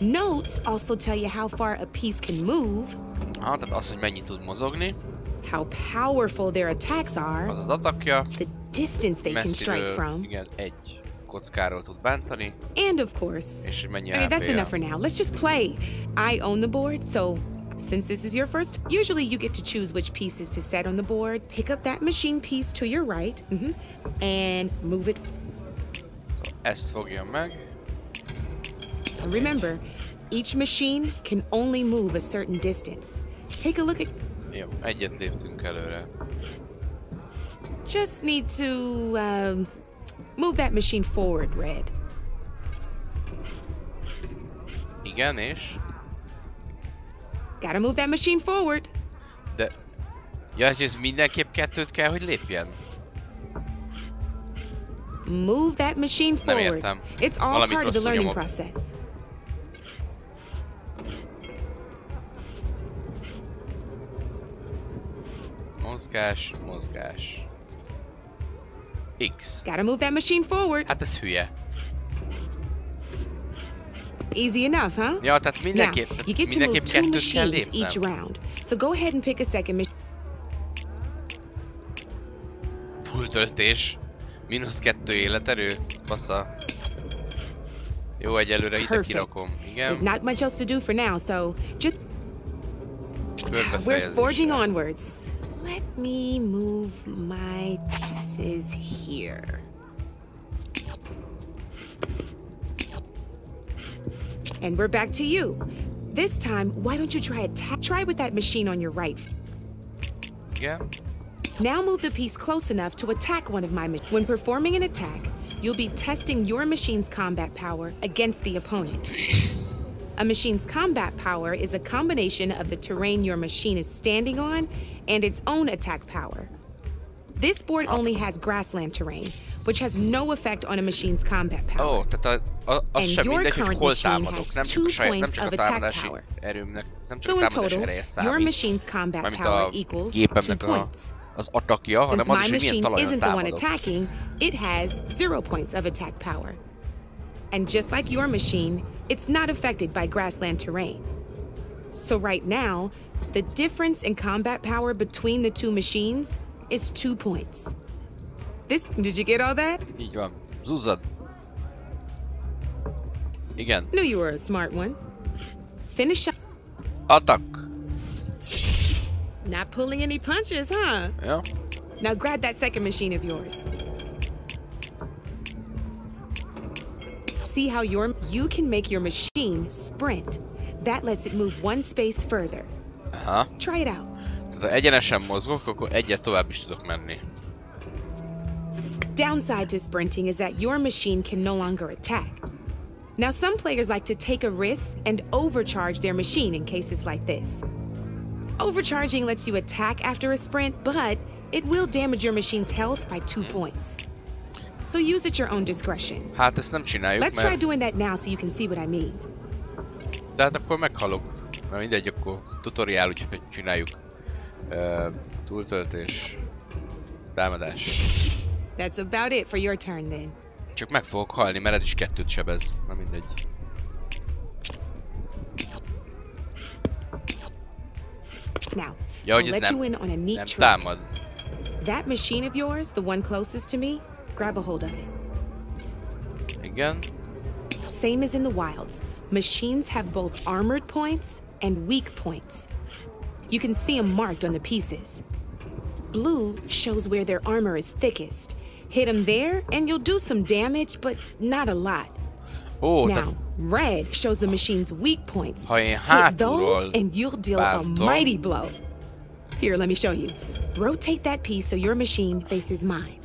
Notes also tell you how far a piece can move. Tehát az, hogy mennyit tud mozogni. How powerful their attacks are. Az atakja. The distance they can strike from. Igen, egy kockáról tud bántani. And of course. És mennyi Okay, that's enough for now. Let's just play. I own the board, so since this is your first, usually you get to choose which pieces to set on the board. Pick up that machine piece to your right, and move it. Ezt fogja meg. Remember, each machine can only move a certain distance. Take a look at... Jó, egyet léptünk előre. Just need to move that machine forward, Red. Igen, és? Gotta move that machine forward. De... Ja, hogy ez mindenképp 2-t kell, hogy lépjen? Move that machine forward. Nem értem. It's all Valamit part of the rosszul learning nyomok. process. Mozgás, mozgás. X. Gotta move that machine forward. Hát ez hülye. Easy enough, huh? Ja, tehát mindenképp, Now, you get to move 2 kettőt kell machines each lépnem. round. So go ahead and pick a second machine. Túltöltés. -2 életerő. Passza. Jó, egyelőre ide kirakom. Igen. There's not much else to do for now, so just... We're forging onwards. Let me move my pieces here. And we're back to you. This time, why don't you try with that machine on your right? Yeah. Now move the piece close enough to attack one of my machines. When performing an attack, you'll be testing your machine's combat power against the opponent's. A machine's combat power is a combination of the terrain your machine is standing on and its own attack power. This board only has grassland terrain, which has no effect on a machine's combat power. Tehát az sem mindegy, hogy hol támadok. Nem csak a támadási erőmnek, nem csak a támadási ereje számít. Mármint a gépemnek az atakja, hanem az is, hogy milyen talajon támadok. It has 0 points of attack power. And just like your machine, it's not affected by grassland terrain. So right now, the difference in combat power between the two machines is 2 points. Did you get all that? Így van. Zuzzad. Igen. Knew you were a smart one. Finish up. Attack. Not pulling any punches, huh? Yeah. Now grab that second machine of yours. See how you can make your machine sprint. That lets it move 1 space further. Aha. Try it out. Tehát ha egyenesen mozgok, akkor egyet tovább is tudok menni. Downside to sprinting is that your machine can no longer attack. Now some players like to take a risk and overcharge their machine in cases like this. Overcharging lets you attack after a sprint, but it will damage your machine's health by 2 points. So use at your own discretion. Hát ezt nem csináljuk, Let's try doing that now so you can see what I mean. Tehát akkor meghalok. Na mindegy, akkor tutoriál, úgyhogy csináljuk. Túltöltés. Támadás. That's about it for your turn then. Csak meg fogok halni, mert ez is 2-t sebez. Na mindegy. Now, Ja, I'll hogy ez let you in on a neat nem trick. támad. That machine of yours, the one closest to me, grab a hold of it. Igen. Same as in the wilds. Machines have both armored points and weak points. You can see them marked on the pieces. Blue shows where their armor is thickest. Hit them there and you'll do some damage, but not a lot. Now, red shows the machine's weak points. Hit those and you'll deal a mighty blow. Here, let me show you. Rotate that piece so your machine faces mine.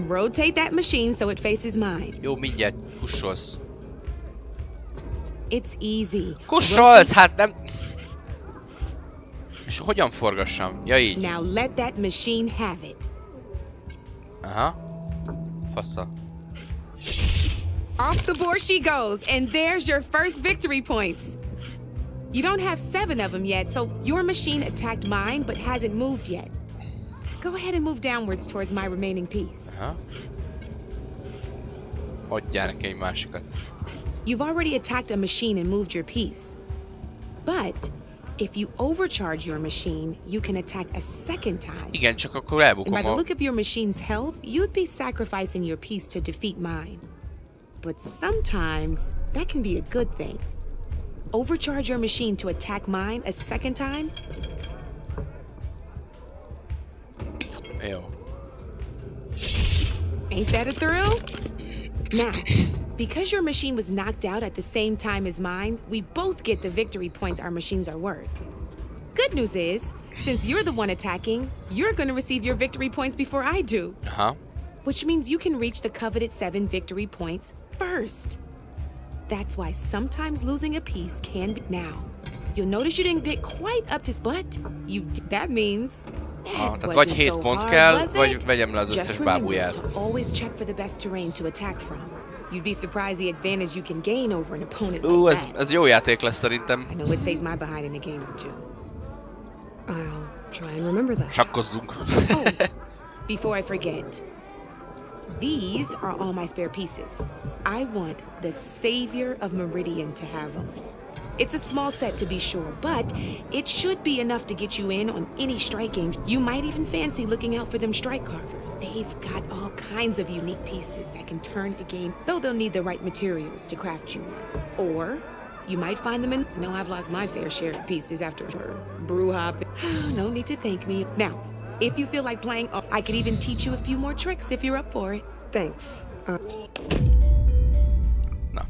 Rotate that machine so it faces mine. Jó, mindjárt kussolsz. It's easy. Kussolsz, hát nem... És hogyan forgassam? Ja, így. Now let that machine have it. Aha. Fasza. Off the board she goes, and there's your first victory points. You don't have 7 of them yet, so your machine attacked mine but hasn't moved yet. Go ahead and move downwards towards my remaining piece. Aha. Adjál neki egy másikat. You've already attacked a machine and moved your piece. But if you overcharge your machine, you can attack a second time. Igen, csak akkor elbukom And by the look of your machine's health, you'd be sacrificing your piece to defeat mine. But sometimes that can be a good thing. Overcharge your machine to attack mine a second time. Jó. Ain't that a thrill? Now, because your machine was knocked out at the same time as mine, we both get the victory points our machines are worth. Good news is, since you're the one attacking, you're gonna receive your victory points before I do. Aha. Which means you can reach the coveted 7 victory points first. That's why sometimes losing a piece can be... Now, you'll notice you didn't get quite up to... But that means... Tehát vagy 7 pont kell, vagy vegyem le az összes bábuját. Always check for the best terrain to attack from. You'd be surprised the advantage you can gain over an opponent like that. Ez jó játék lesz szerintem. I know it saved my behind in a game or two. I'll try and remember that. Sakkozzunk. Oh, before I forget. These are all my spare pieces. I want the Savior of Meridian to have them. It's a small set to be sure, but it should be enough to get you in on any strike games. You might even fancy looking out for them strike carver. They've got all kinds of unique pieces that can turn a game, though they'll need the right materials to craft you one. Or you might find them in... No, I've lost my fair share of pieces after brew hop. No need to thank me. Now, if you feel like playing, I could even teach you a few more tricks if you're up for it. Thanks. Na.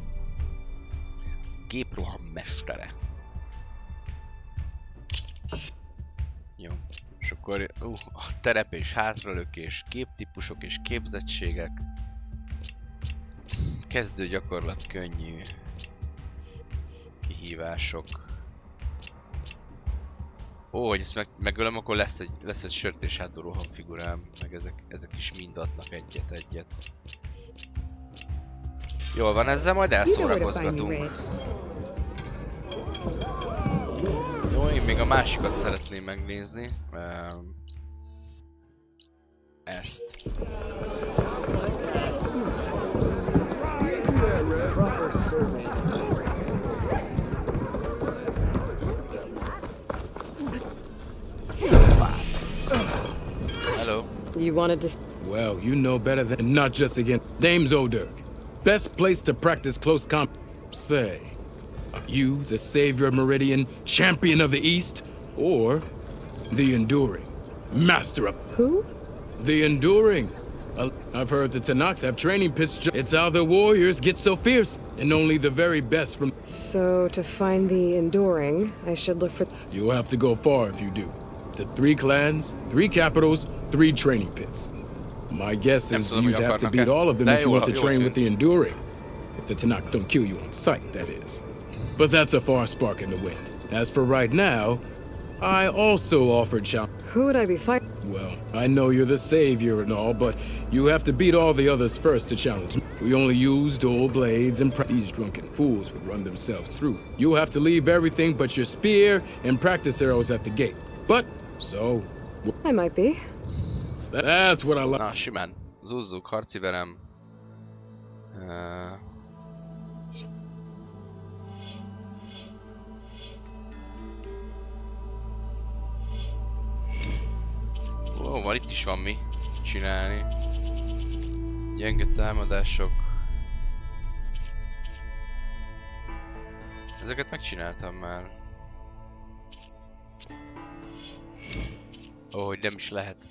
Géproham mestere. Jó. És akkor a terep és hátralökés, képtípusok és képzettségek. Kezdő gyakorlat könnyű. Kihívások. Ó, hogy ezt megölöm, akkor lesz egy sört és hátulroham figurám, meg ezek is mind adnak egyet. Jól van, ezzel majd elszórakozgatunk. Jó, én még a másikat szeretném megnézni. Ezt. Hello. You wanted to... Well, you know better than not just against... Name's O'Dirk. Best place to practice close combat. Say, are you the Savior of Meridian, Champion of the East, or the Enduring, Master of... Who? The Enduring. I've heard the Tanakh have training pits. It's how the warriors get so fierce, and only the very best from... So, to find the Enduring, I should look for... You'll have to go far if you do. The 3 clans, 3 capitals, 3 training pits. My guess is you'd have to beat all of them if you want to train with the Enduring. If the Tanakh don't kill you on sight, that is. But that's a far spark in the wind. As for right now, I also offered challenge. Who would I be fighting? Well, I know you're the savior and all, but you have to beat all the others first to challenge me. We only used old blades and these drunken fools would run themselves through. You'll have to leave everything but your spear and practice arrows at the gate. But, so... I might be. That's what I like. Na, simán. Zúzzuk, harci verem. Ó, itt is van mi csinálni. Gyenge támadások. Ezeket megcsináltam már. Ó, hogy nem is lehet.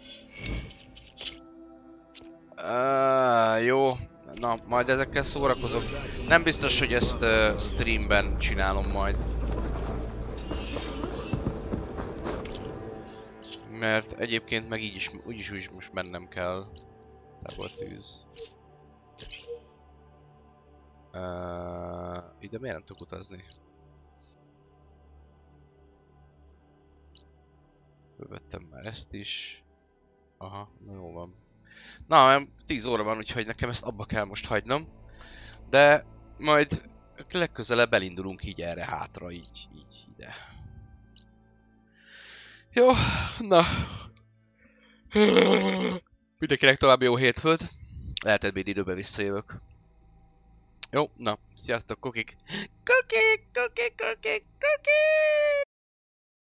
Jó. Na, majd ezekkel szórakozok. Nem biztos, hogy ezt streamben csinálom majd. Mert egyébként meg úgyis most mennem kell. Tábortűz. Ide miért nem tudok utazni? Fölvettem már ezt is. Aha, na jó van. Na, 10 óra van, úgyhogy nekem ezt abba kell most hagynom. De majd legközelebb elindulunk így erre hátra, így ide. Jó, na. Mindenkinek további jó hétfőt. Lehet ebéd időben visszajövök. Jó, na, sziasztok, kukik! Kukik, kukik, kukik, kukik!